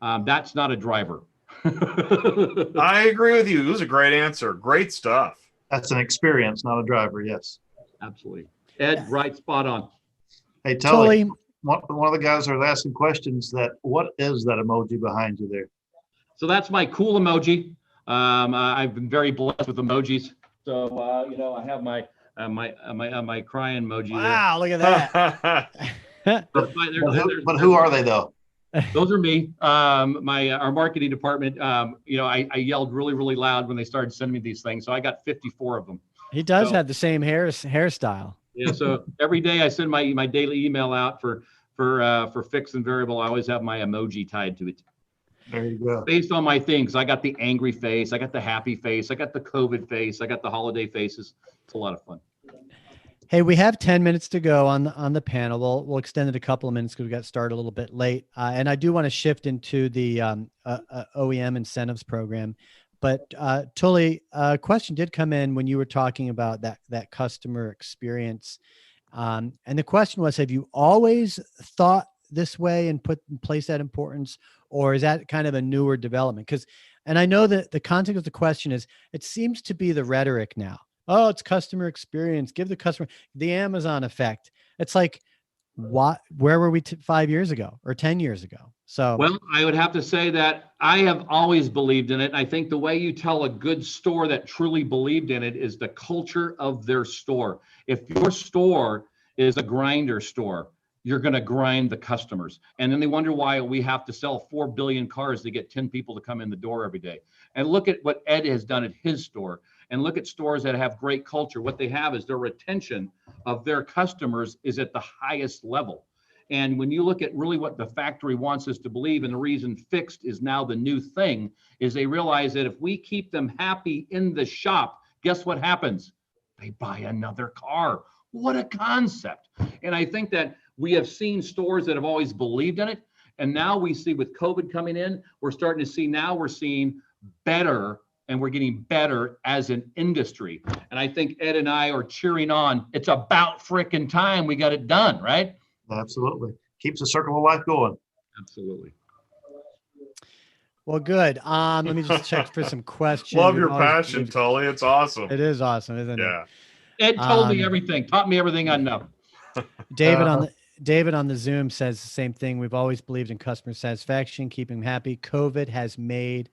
That's not a driver. I agree with you. It was a great answer. Great stuff. That's an experience, not a driver. Yes. Absolutely. Ed, right, spot on. Hey, Tully, Totally. one of the guys are asking questions what is that emoji behind you there? So that's my cool emoji. I've been very blessed with emojis. So, I have my crying emoji Wow, look at that. there. But who are they though? Those are me. Our marketing department, I yelled really, really loud when they started sending me these things. So I got 54 of them. He does have the same hairstyle. Yeah. So every day I send my daily email out for fixed and variable. I always have my emoji tied to it. There you go. Based on my things. I got the angry face. I got the happy face. I got the COVID face. I got the holiday faces. It's a lot of fun. Hey, we have 10 minutes to go on the panel. We'll extend it a couple of minutes because we got started a little bit late. And I do want to shift into the OEM incentives program. But Tully, a question did come in when you were talking about that customer experience. And the question was, have you always thought this way and put in place that importance, or is that kind of a newer development? And I know that the context of the question is, it seems to be the rhetoric now. Oh, it's customer experience. Give the customer the Amazon effect. It's like, where were we 5 years ago or 10 years ago? So, well, I would have to say that I have always believed in it. I think the way you tell a good store that truly believed in it is the culture of their store. If your store is a grinder store, you're going to grind the customers. And then they wonder why we have to sell 4 billion cars to get 10 people to come in the door every day. And look at what Ed has done at his store. And look at stores that have great culture. What they have is their retention of their customers is at the highest level. And when you look at really what the factory wants us to believe, and the reason fixed is now the new thing, is they realize that if we keep them happy in the shop, guess what happens? They buy another car. What a concept. And I think that we have seen stores that have always believed in it. And now we see with COVID coming in, we're seeing better, and we're getting better as an industry. And I think Ed and I are cheering on. It's about frickin' time we got it done, right? Absolutely. Keeps the circle of life going. Absolutely. well, good. Let me just check for some questions. Love your passion, Tully. It's awesome. It is awesome, isn't it? Yeah. Ed told me everything, taught me everything I know. David on the Zoom says the same thing. We've always believed in customer satisfaction, keeping them happy. COVID has made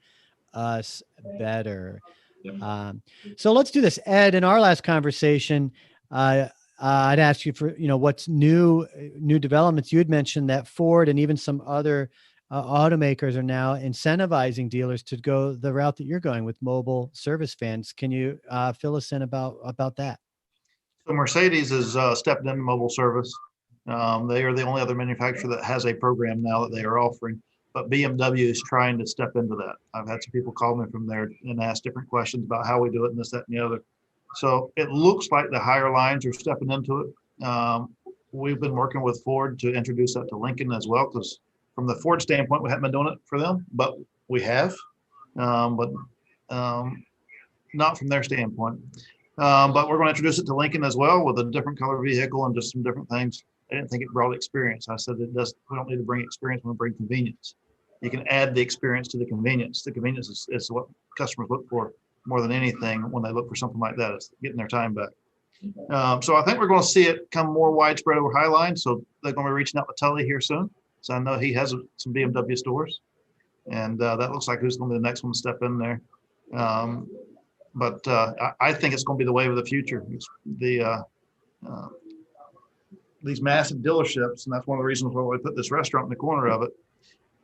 us better. Yep. So let's do this. Ed, in our last conversation, I'd asked you for, what's new developments. You had mentioned that Ford and even some other automakers are now incentivizing dealers to go the route that you're going with mobile service vans. Can you fill us in about that? So Mercedes is stepping into mobile service. They are the only other manufacturer that has a program now that they are offering, but BMW is trying to step into that. I've had some people call me from there and ask different questions about how we do it and this, that, and the other. So it looks like the higher lines are stepping into it. We've been working with Ford to introduce that to Lincoln as well, because from the Ford standpoint, we haven't been doing it for them, but we have, but not from their standpoint. But we're going to introduce it to Lincoln as well with a different color vehicle and just some different things. I didn't think it brought experience. I said we don't need to bring experience, we bring convenience. You can add the experience to the convenience. The convenience is what customers look for more than anything when they look for something like that. It's getting their time back. So I think we're going to see it come more widespread over Highline. So they're going to be reaching out to Tully here soon. So I know he has some BMW stores, and that looks like who's going to be the next one to step in there. But I think it's going to be the wave of the future. It's these massive dealerships, and that's one of the reasons why we put this restaurant in the corner of it,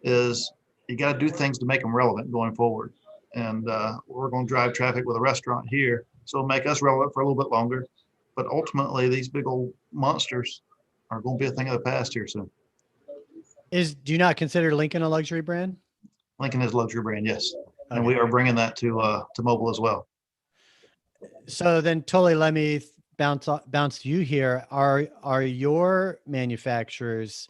is you got to do things to make them relevant going forward. And we're going to drive traffic with a restaurant here, so it'll make us relevant for a little bit longer. But ultimately, these big old monsters are going to be a thing of the past here soon. Do you not consider Lincoln a luxury brand? Lincoln is a luxury brand, yes. And Okay. we are bringing that to mobile as well. So then, Tully, let me bounce to you here. Are your manufacturers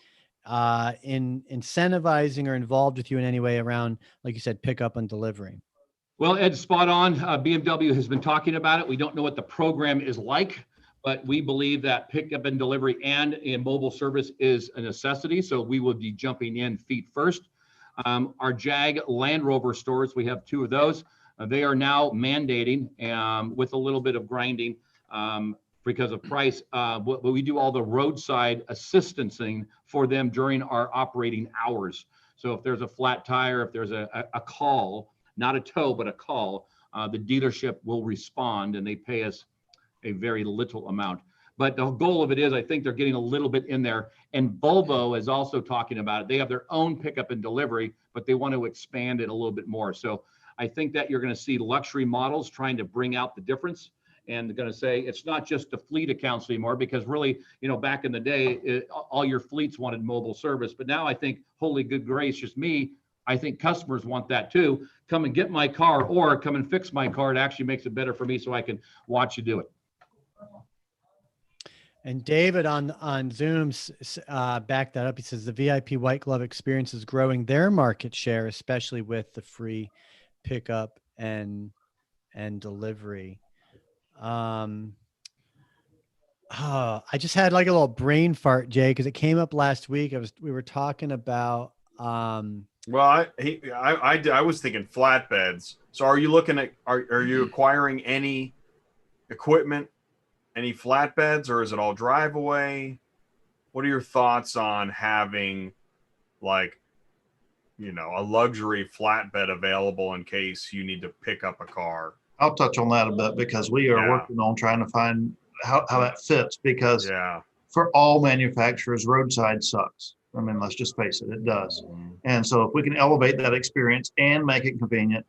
in incentivizing or involved with you in any way around, like you said, pickup and delivery? Well, Ed's spot on. BMW has been talking about it. We don't know what the program is like, but we believe that pickup and delivery and a mobile service is a necessity. So we will be jumping in feet first. Our Jag Land Rover stores, we have 2 of those. They are now mandating with a little bit of grinding because of price. But we do all the roadside assistancing for them during our operating hours. So if there's a flat tire, if there's a call, not a tow, but a call, the dealership will respond and they pay us a very little amount. But the goal of it is, I think they're getting a little bit in there. And Volvo is also talking about it. They have their own pickup and delivery, but they want to expand it a little bit more. So I think that you're going to see luxury models trying to bring out the difference. And they're going to say it's not just the fleet accounts anymore, because really, back in the day, all your fleets wanted mobile service. But now I think, holy good gracious me, I think customers want that too. Come and get my car, or come and fix my car. It actually makes it better for me so I can watch you do it. And David on Zoom backed that up. He says the VIP white glove experience is growing their market share, especially with the free pickup and delivery. I just had like a little brain fart, Jay, because it came up last week. We were talking about Well, I was thinking flatbeds. So are you looking at, are you acquiring any equipment, any flatbeds, or is it all drive away? What are your thoughts on having like, a luxury flatbed available in case you need to pick up a car? I'll touch on that a bit, because we are working on trying to find how that fits, because for all manufacturers, roadside sucks. I mean, let's just face it, it does. And so if we can elevate that experience and make it convenient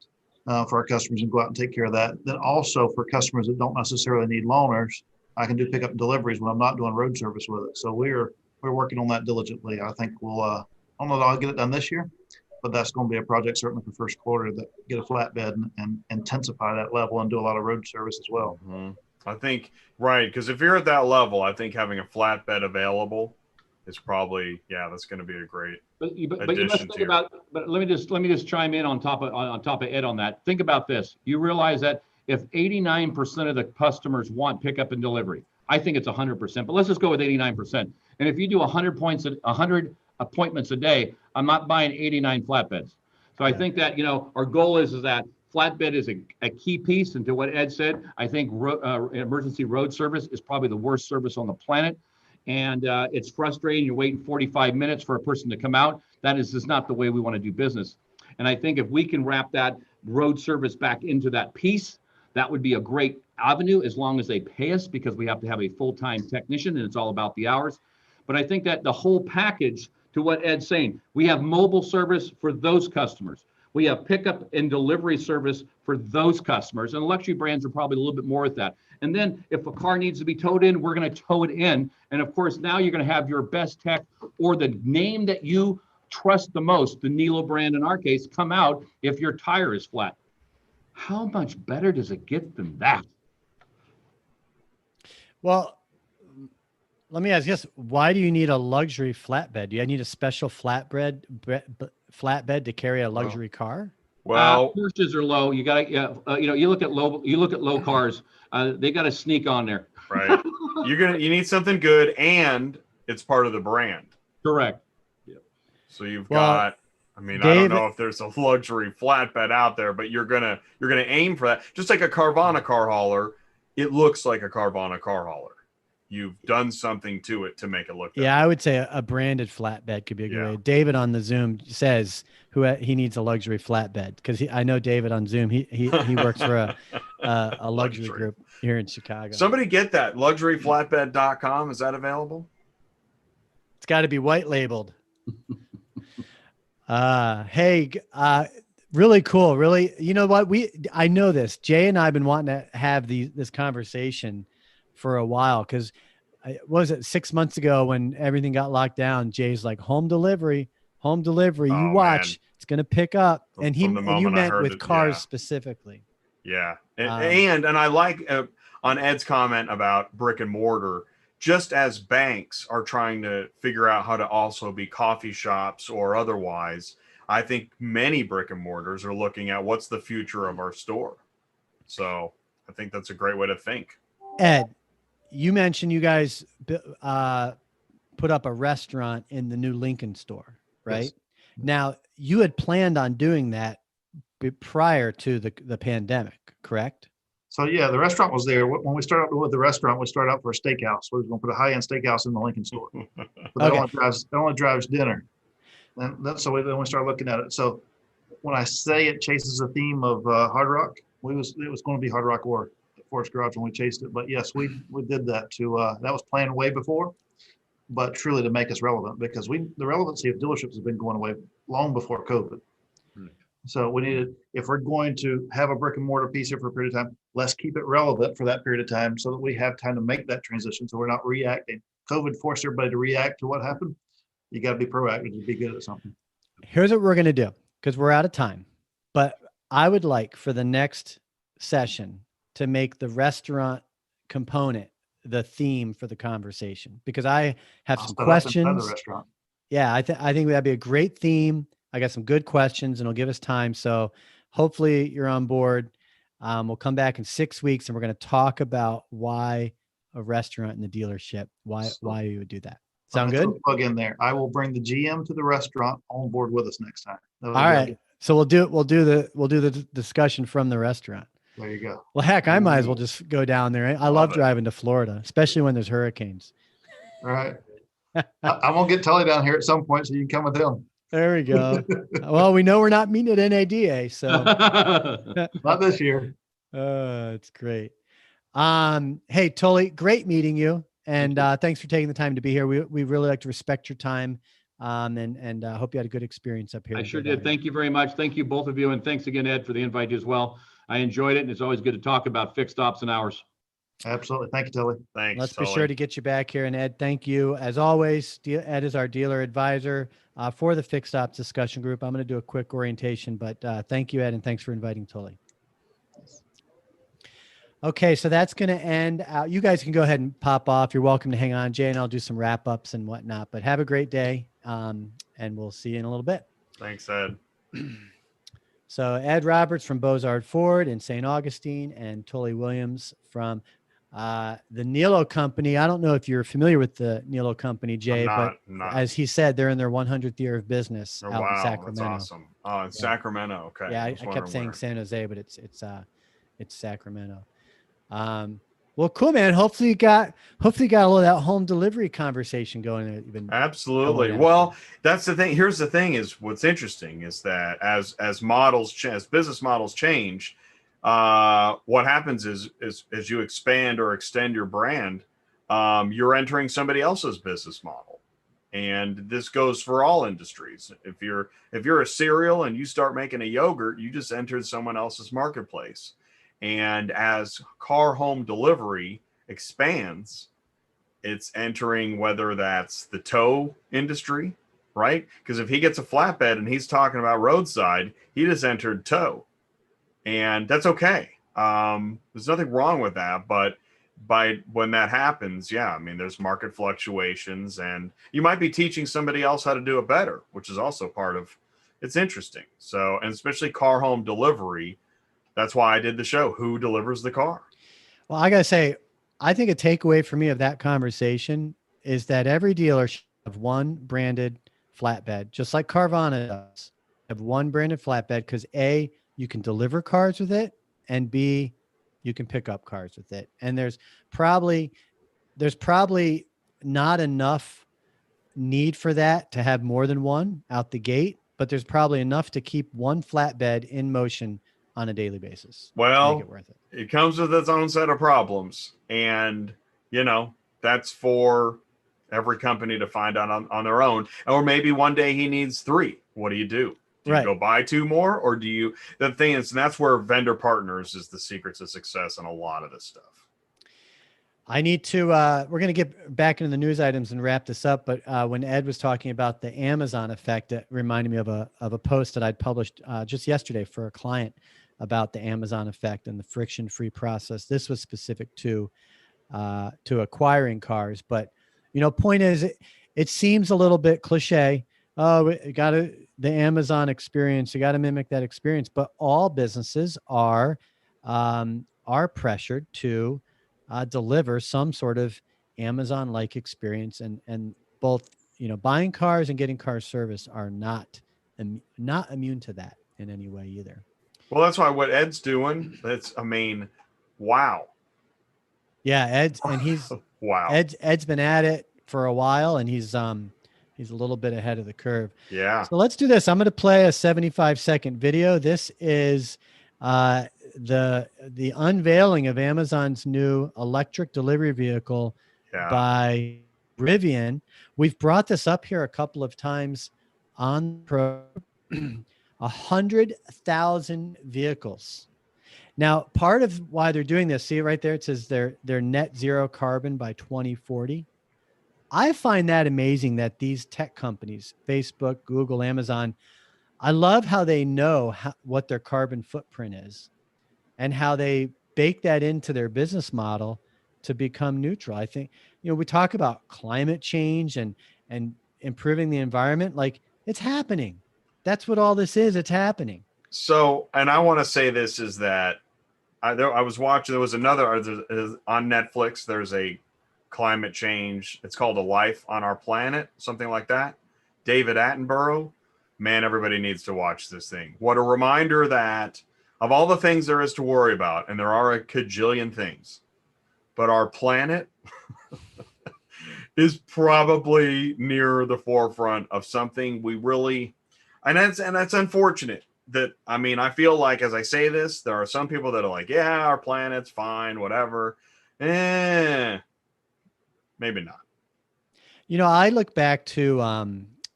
for our customers and go out and take care of that, then also for customers that don't necessarily need loaners, I can do pickup deliveries when I'm not doing road service with it. So we're working on that diligently. I think we'll, I don't know that I'll get it done this year, but that's going to be a project certainly for first quarter, that get a flatbed and intensify that level and do a lot of road service as well. I think, right, because if you're at that level, I think having a flatbed available is probably, that's going to be a great but you must think about, but let me just chime in on top of Ed on that. Think about this. You realize that if 89% of the customers want pickup and delivery, I think it's 100%, but let's just go with 89%. And if you do 100 appointments a day, I'm not buying 89 flatbeds. So I think that, our goal is that flatbed is a key piece. And to what Ed said, I think emergency road service is probably the worst service on the planet. And it's frustrating. You're waiting 45 minutes for a person to come out. That is just not the way we want to do business. And I think if we can wrap that road service back into that piece, that would be a great avenue, as long as they pay us, because we have to have a full-time technician and it's all about the hours. But I think that the whole package, to what Ed's saying, we have mobile service for those customers. We have pickup and delivery service for those customers, and luxury brands are probably a little bit more at that. And then if a car needs to be towed in, we're going to tow it in. And of course, now you're going to have your best tech, or the name that you trust the most, the Nilo brand in our case, come out if your tire is flat. How much better does it get than that? Well, let me ask you this: why do you need a luxury flatbed? Do you need a special flatbed to carry a luxury car? Well, purchases are low. You got to, you look at low cars. They got to sneak on there. Right. You need something good, and it's part of the brand. Correct. So you've got. I mean, I don't know if there's a luxury flatbed out there, but you're gonna aim for that. Just like a Carvana car hauler, it looks like a Carvana car hauler. You've done something to it to make it look that way. I would say a branded flatbed could be a good way. David on the Zoom says he needs a luxury flatbed, because I know David on Zoom. He works for a luxury group here in Chicago. Somebody get that luxuryflatbed.com. Is that available? It's got to be white labeled. Hey, really cool. Really, you know what? I know this. Jay and I have been wanting to have this conversation for a while, because was it 6 months ago when everything got locked down? Jay's like, home delivery. You watch, man. It's going to pick up. And you meant with cars specifically. Yeah. And I like on Ed's comment about brick and mortar, just as banks are trying to figure out how to also be coffee shops or otherwise, I think many brick and mortars are looking at what's the future of our store. So I think that's a great way to think. Ed, you mentioned you guys put up a restaurant in the new Lincoln store, right? Yes. Now, you had planned on doing that prior to the pandemic, correct? So yeah, the restaurant was there. When we started out with the restaurant, we started out for a steakhouse. We were going to put a high-end steakhouse in the Lincoln store. But that only drives dinner. And that's so then we started looking at it. So when I say it chases a theme of Hard Rock, it was going to be Hard Rock or Forest Garage when we chased it. But yes, we did that that was planned way before, but truly to make us relevant, because the relevancy of dealerships has been going away long before COVID. So we needed, if we're going to have a brick and mortar piece here for a period of time, let's keep it relevant for that period of time so that we have time to make that transition. So we're not reacting. COVID forced everybody to react to what happened. You got to be proactive to be good at something. Here's what we're going to do, because we're out of time, but I would like for the next session to make the restaurant component the theme for the conversation, because I have some questions. Yeah, I think that'd be a great theme. I got some good questions, and it'll give us time. So hopefully you're on board. We'll come back in 6 weeks, and we're going to talk about why a restaurant in the dealership, why you would do that. Sound good? Plug in there. I will bring the GM to the restaurant on board with us next time. All right. So we'll do the discussion from the restaurant. There you go. Well, heck, I might as well just go down there. I love driving to Florida, especially when there's hurricanes. All right. I'm going to get Tully down here at some point so you can come with him. There we go. Well, we know we're not meeting at NADA, so not this year. It's great. Hey, Tully, great meeting you. And thanks for taking the time to be here. We really like to respect your time. And hope you had a good experience up here. I sure did. Thank you very much. Thank you, both of you. And thanks again, Ed, for the invite as well. I enjoyed it. And it's always good to talk about fixed ops and hours. Absolutely. Thank you, Tully. Thanks. Let's be sure to get you back here. And Ed, thank you. As always, Ed is our dealer advisor for the fixed ops discussion group. I'm going to do a quick orientation, but thank you, Ed. And thanks for inviting Tully. Okay, so that's going to end. You guys can go ahead and pop off. You're welcome to hang on. Jay and I'll do some wrap ups and whatnot, but have a great day. And we'll see you in a little bit. Thanks, Ed. So Ed Roberts from Bozard Ford in St. Augustine, and Tully Williams from the Nilo Company. I don't know if you're familiar with the Nilo Company, Jay, but as he said, they're in their 100th year of business out in Sacramento. That's awesome. Oh, in Sacramento. Okay. Yeah, I kept saying San Jose, but it's Sacramento. Well, cool, man. Hopefully you got a little of that home delivery conversation going. Absolutely. Well, that's the thing. Here's the thing: is what's interesting is that as business models change, what happens is as you expand or extend your brand, you're entering somebody else's business model, and this goes for all industries. If you're a cereal and you start making a yogurt, you just entered someone else's marketplace. And as car home delivery expands, it's entering, whether that's the tow industry, right? Because if he gets a flatbed and he's talking about roadside, he just entered tow. And that's okay. There's nothing wrong with that. But when that happens, yeah, I mean, there's market fluctuations, and you might be teaching somebody else how to do it better, which is also part of it's interesting. So, and especially car home delivery. That's why I did the show. Who delivers the car? Well, I got to say, I think a takeaway for me of that conversation is that every dealer should have one branded flatbed, just like Carvana does. Have one branded flatbed because A, you can deliver cars with it, and B, you can pick up cars with it. And there's probably not enough need for that to have more than one out the gate, but there's probably enough to keep one flatbed in motion on a daily basis. Well, make it worth it. It comes with its own set of problems, and that's for every company to find out on their own. Or maybe one day he needs 3. What do you do? Do you go buy 2 more, or do you? The thing is, and that's where vendor partners is the secret to success in a lot of this stuff. I need to, we're going to get back into the news items and wrap this up. But when Ed was talking about the Amazon effect, it reminded me of a post that I'd published just yesterday for a client about the Amazon effect and the friction-free process. This was specific to to acquiring cars. But, point is, it seems a little bit cliche. Oh, we got the Amazon experience. You got to mimic that experience. But all businesses are pressured to deliver some sort of Amazon-like experience, and both, buying cars and getting car service are not immune to that in any way either. Well, that's why what Ed's doing, wow. Yeah, Ed's Wow. Ed's been at it for a while, and he's a little bit ahead of the curve. Yeah. So let's do this. I'm going to play a 75-second video. This is the unveiling of Amazon's new electric delivery vehicle by Rivian. We've brought this up here a couple of times on pro. 100,000 vehicles. Now, part of why they're doing this, see it right there, it says they're net zero carbon by 2040. I find that amazing that these tech companies, Facebook, Google, Amazon, I love how they know what their carbon footprint is and how they bake that into their business model to become neutral. I think, we talk about climate change and improving the environment. Like, it's happening. That's what all this is. It's happening. So, and I want to say this is that I was watching, there was another on Netflix. There's a climate change. It's called A Life on Our Planet, something like that. David Attenborough, man, everybody needs to watch this thing. What a reminder that of all the things there is to worry about, and there are a cajillion things, but our planet is probably near the forefront of something we really, and that's unfortunate. That, I feel like as I say this, there are some people that are like, yeah, our planet's fine, whatever. Maybe not. I look back to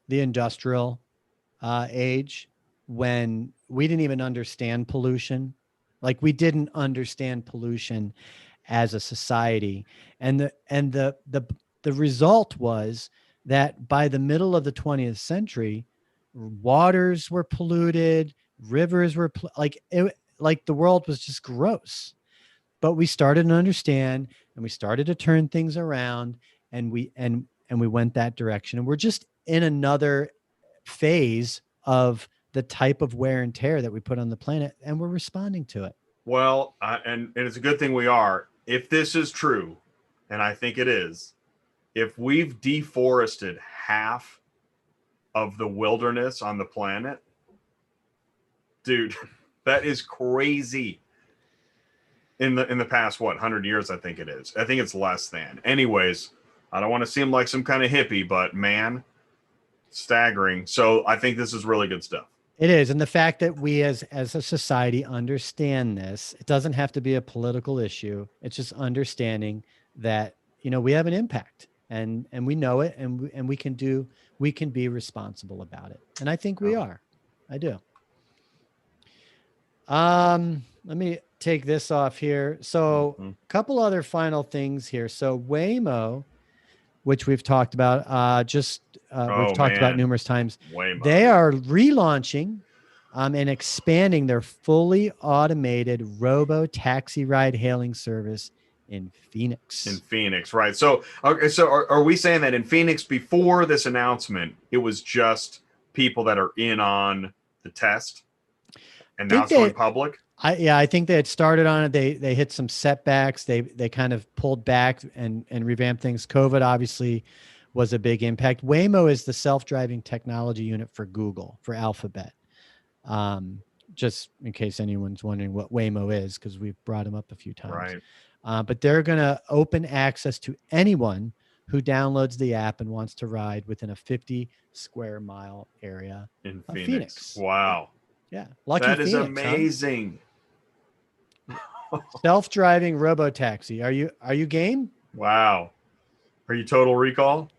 the industrial age when we didn't even understand pollution. Like, we didn't understand pollution as a society. And the result was that by the middle of the 20th century, waters were polluted, rivers were like the world was just gross. But we started to understand, and we started to turn things around, and we went that direction. And we're just in another phase of the type of wear and tear that we put on the planet, and we're responding to it. Well, and it's a good thing we are. If this is true, and I think it is, if we've deforested half of the wilderness on the planet, dude, that is crazy. In the past, 100 years, I think it is. I think it's less than. Anyways, I don't want to seem like some kind of hippie, but man, staggering. So I think this is really good stuff. It is. And the fact that we as a society understand this, it doesn't have to be a political issue. It's just understanding that, we have an impact, and we know it, and we can be responsible about it. And I think we are. I do. Let me take this off here. So a couple other final things here. So Waymo, which we've talked about, we've talked about numerous times. Waymo. They are relaunching and expanding their fully automated robo-taxi ride hailing service in Phoenix. In Phoenix, right. So, okay, so are we saying that in Phoenix, before this announcement, it was just people that are in on the test, and now it's going public? I think they had started on it. They hit some setbacks. They kind of pulled back and revamped things. COVID obviously was a big impact. Waymo is the self-driving technology unit for Google, for Alphabet. Just in case anyone's wondering what Waymo is, because we've brought them up a few times. Right. But they're going to open access to anyone who downloads the app and wants to ride within a 50 square mile area in of Phoenix. Wow. Yeah. Lucky that is Phoenix, amazing. Huh? Self-driving robo-taxi. Are you game? Wow. Are you Total Recall?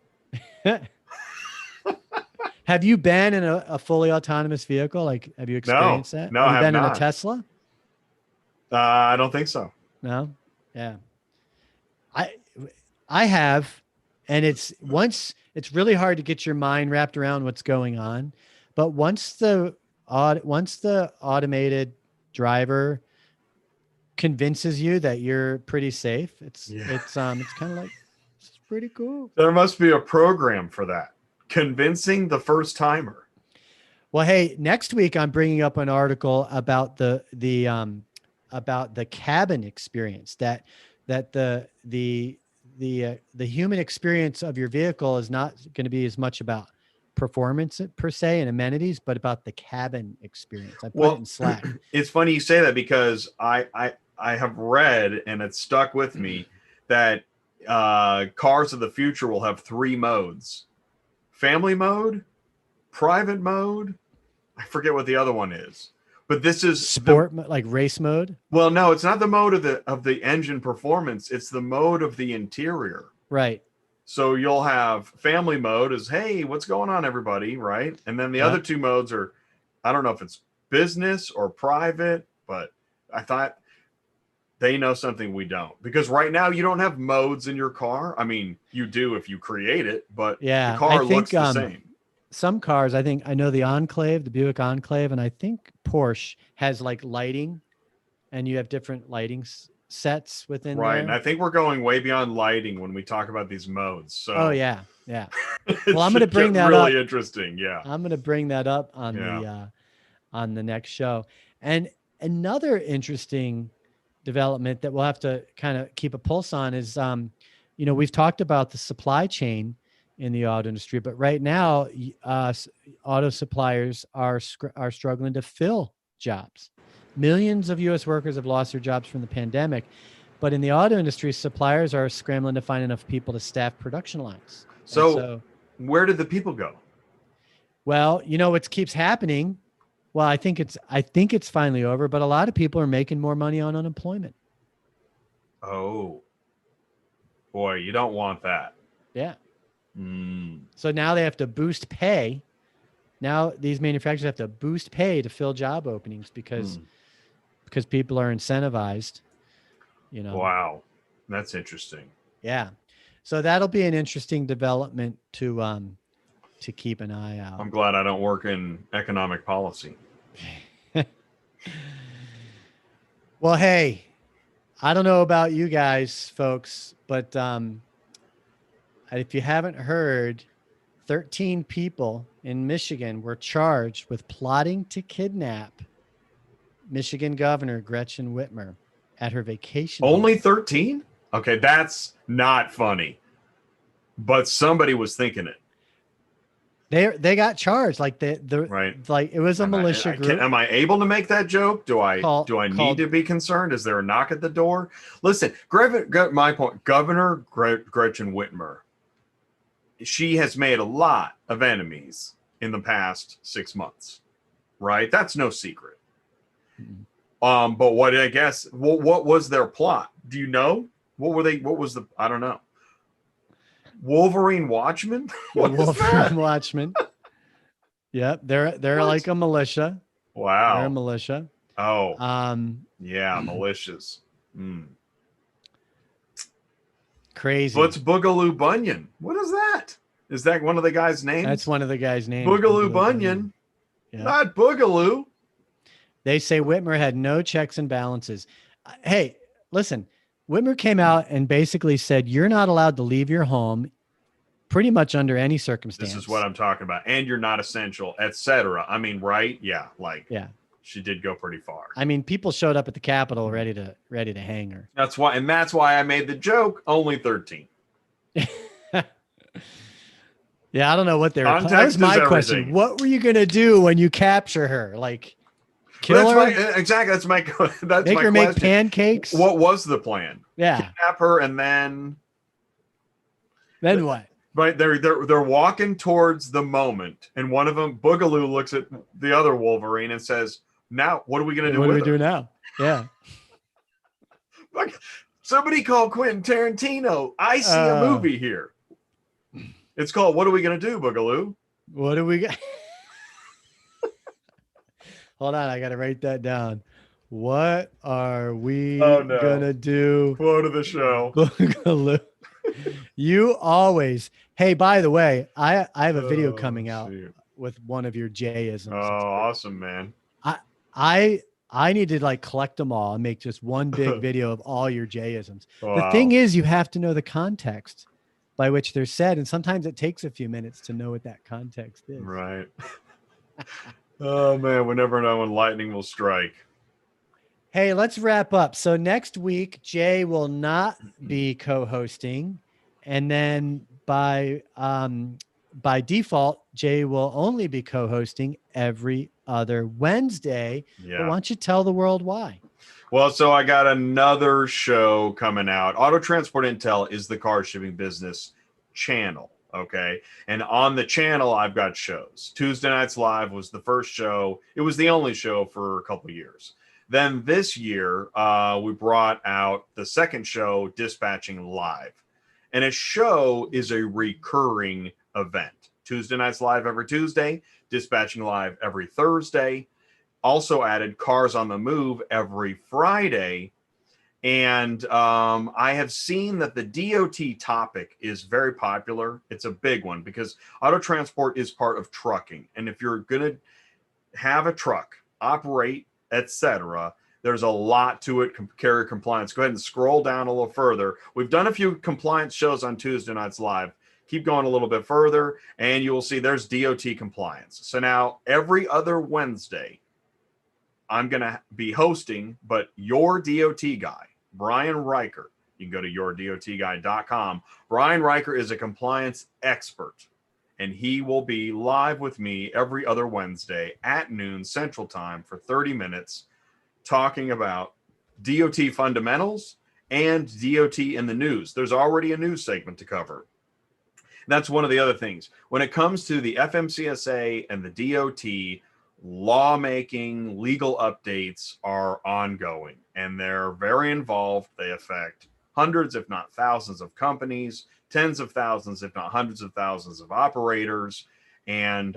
Have you been in a fully autonomous vehicle? Like, have you experienced that? No, have you been not. in a Tesla? I don't think so. No. Yeah. I have, and it's really hard to get your mind wrapped around what's going on. But once the automated driver convinces you that you're pretty safe. It's Yeah. it's kind of like, it's pretty cool. There must be a program for that. Convincing the first timer. Well, hey, next week I'm bringing up an article about the cabin experience, that the human experience of your vehicle is not going to be as much about performance per se and amenities, but about the cabin experience. I put it in Slack. It's funny you say that, because I have read, and it's stuck with me, that cars of the future will have 3 modes: family mode, private mode. I forget what the other one is, but this is Sport, like race mode. Well, no, it's not the mode of the engine performance. It's the mode of the interior. Right. So you'll have family mode is, hey, what's going on, everybody, right? And then the other 2 modes are, I don't know if it's business or private, but I thought they know something we don't, because right now you don't have modes in your car. I mean, you do if you create it, but Yeah, the car I think, looks the same. Some cars, I know the Enclave, the Buick Enclave, and I think Porsche has like lighting, and you have different lighting sets within Right. there. And I think we're going way beyond lighting when we talk about these modes. So Oh yeah. Well, I'm going to bring that really up. Interesting. Yeah. I'm going to bring that up on the next show. And another interesting development that we'll have to kind of keep a pulse on is, we've talked about the supply chain in the auto industry, but right now, auto suppliers are struggling to fill jobs. Millions of U.S. workers have lost their jobs from the pandemic, but in the auto industry, suppliers are scrambling to find enough people to staff production lines. So where did the people go? Well, it keeps happening. Well, I think it's finally over, but a lot of people are making more money on unemployment. Oh, boy, you don't want that. Yeah. Mm. So now they have to boost pay. Now these manufacturers have to boost pay to fill job openings because people are incentivized. Wow, that's interesting. Yeah. So that'll be an interesting development to keep an eye out. I'm glad I don't work in economic policy. Well, hey, I don't know about you guys, folks, but if you haven't heard, 13 people in Michigan were charged with plotting to kidnap Michigan Governor Gretchen Whitmer at her vacation. Only 13? Okay, that's not funny. But somebody was thinking it. They got charged, like right. Like it was a militia group. Am I able to make that joke? Do I need to be concerned? Is there a knock at the door? Listen, my point, Governor Gretchen Whitmer, she has made a lot of enemies in the past 6 months, right? That's no secret. Mm-hmm. But what was their plot? Do you know? What was the, I don't know. Wolverine Watchmen? Wolverine Watchmen. Yep. They're like a militia. Wow. They're a militia. Oh. Yeah, militias. Mm. Crazy. What's Boogaloo Bunyan? What is that? Is that one of the guys' names? That's one of the guys' names. Boogaloo Bunyan. Yeah. Not Boogaloo. They say Whitmer had no checks and balances. Hey, listen, Whitmer came out and basically said, you're not allowed to leave your home pretty much under any circumstance. This is what I'm talking about. And you're not essential, etc. I mean, right? Yeah. She did go pretty far. I mean, people showed up at the Capitol ready to hang her. That's why I made the joke. Only 13. Yeah, I don't know what they were. That was my question. What were you gonna do when you capture her? Like, kill her? Exactly. That's my make her make pancakes. What was the plan? Yeah, kidnap her and then what? Right, they're walking towards the moment, and one of them, Boogaloo, looks at the other Wolverine and says, "Now, what are we gonna do? What do we do now?" Yeah. Like, somebody call Quentin Tarantino. I see a movie here. It's called "What Are We Gonna Do, Boogaloo?" What do we got? Hold on, I gotta write that down. What are we gonna do? Quote of the show. Boogaloo. You always. Hey, by the way, I have a video coming out with one of your J-isms. Oh, awesome, man. I I need to like collect them all and make just one big video of all your J-isms. Wow. The thing is, you have to know the context by which they're said. And sometimes it takes a few minutes to know what that context is. Right. Oh man, we never know when lightning will strike. Hey, let's wrap up. So next week, Jay will not be co-hosting. And then by default, Jay will only be co-hosting every other Wednesday. Yeah. But why don't you tell the world why? Well, so I got another show coming out. Auto Transport Intel is the car shipping business channel. Okay. And on the channel, I've got shows. Tuesday Nights Live was the first show. It was the only show for a couple of years. Then this year, we brought out the second show, Dispatching Live. And a show is a recurring event. Tuesday Nights Live every Tuesday, Dispatching Live every Thursday. Also added Cars on the Move every Friday. And I have seen that the DOT topic is very popular. It's a big one because auto transport is part of trucking. And if you're going to have a truck, operate, etc., there's a lot to it. Carrier compliance. Go ahead and scroll down a little further. We've done a few compliance shows on Tuesday Nights Live. Keep going a little bit further, and you will see there's DOT compliance. So now every other Wednesday, I'm going to be hosting, but your DOT guy, Brian Riker, you can go to yourdotguy.com. Brian Riker is a compliance expert, and he will be live with me every other Wednesday at noon Central Time for 30 minutes talking about DOT fundamentals and DOT in the news. There's already a news segment to cover. That's one of the other things. When it comes to the FMCSA and the DOT, lawmaking, legal updates are ongoing, and they're very involved. They affect hundreds, if not thousands of companies, tens of thousands, if not hundreds of thousands of operators. And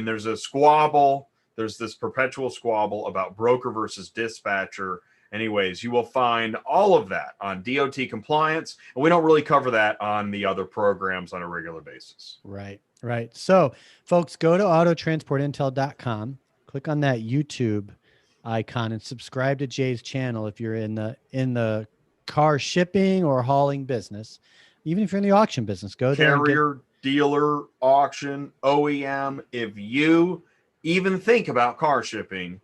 there's a squabble. There's this perpetual squabble about broker versus dispatcher. Anyways, you will find all of that on DOT compliance, and we don't really cover that on the other programs on a regular basis. Right, right. So, folks, go to autotransportintel.com, click on that YouTube icon, and subscribe to Jay's channel if you're in the car shipping or hauling business. Even if you're in the auction business, go there. Carrier, dealer, auction, OEM. If you even think about car shipping,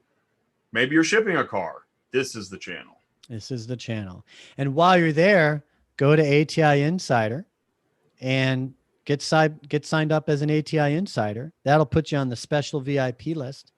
maybe you're shipping a car, this is the channel. This is the channel. And while you're there, go to ATI Insider and get signed up as an ATI Insider. That'll put you on the special VIP list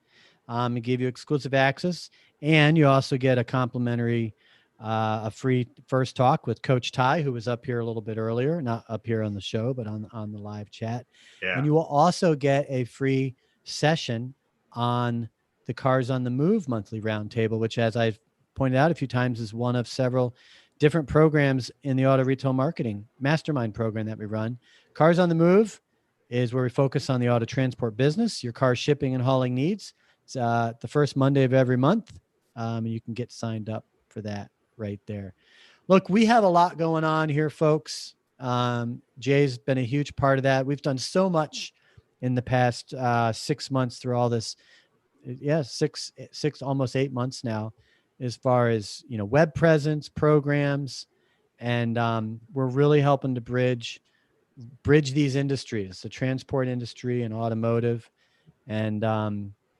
and give you exclusive access. And you also get a complimentary, a free first talk with Coach Ty, who was up here a little bit earlier, not up here on the show, but on the live chat. Yeah. And you will also get a free session on the Cars on the Move monthly roundtable, which, as I've pointed out a few times, is one of several different programs in the auto retail marketing mastermind program that we run. Cars on the Move is where we focus on the auto transport business, your car shipping and hauling needs. It's the first Monday of every month. You can get signed up for that right there. Look, we have a lot going on here, folks. Jay's been a huge part of that. We've done so much in the past 6 months through all this. Yeah, six, almost 8 months now, as far as, web presence, programs, and we're really helping to bridge these industries, the transport industry and automotive, and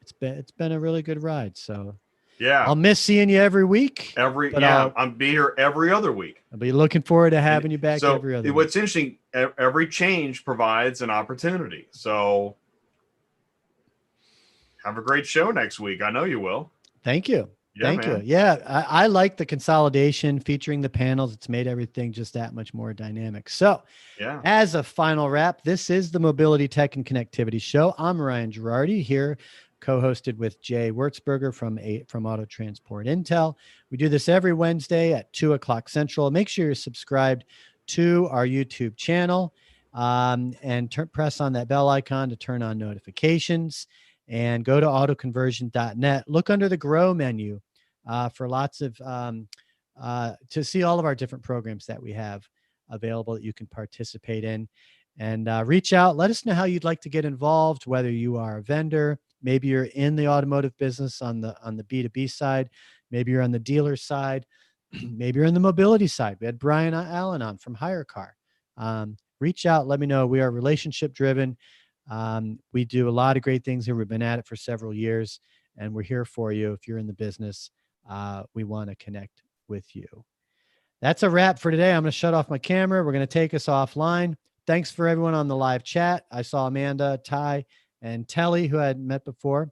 it's been a really good ride. So yeah, I'll miss seeing you every week. I'll be here every other week. I'll be looking forward to having you back every other week. What's interesting, every change provides an opportunity. So have a great show next week. I know you will. Thank you. Yeah, Thank man. you. Yeah, I like the consolidation featuring the panels. It's made everything just that much more dynamic. So Yeah. as a final wrap, this is the Mobility Tech and Connectivity Show. I'm Ryan Girardi here, co-hosted with Jay Wurtzberger from Auto Transport Intel. We do this every Wednesday at 2:00 Central. Make sure you're subscribed to our YouTube channel and press on that bell icon to turn on notifications, and go to autoconversion.net. Look under the Grow menu for lots of to see all of our different programs that we have available that you can participate in. And reach out. Let us know how you'd like to get involved, whether you are a vendor, maybe you're in the automotive business on the B2B side, maybe you're on the dealer side, maybe you're in the mobility side. We had Brian Allan on from HyreCar. Reach out. Let me know. We are relationship driven. We do a lot of great things here. We've been at it for several years, and we're here for you. If you're in the business, we want to connect with you. That's a wrap for today. I'm going to shut off my camera. We're going to take us offline. Thanks for everyone on the live chat. I saw Amanda, Ty, and Telly, who I had met before.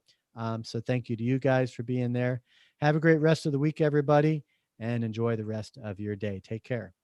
So thank you to you guys for being there. Have a great rest of the week, everybody, and enjoy the rest of your day. Take care.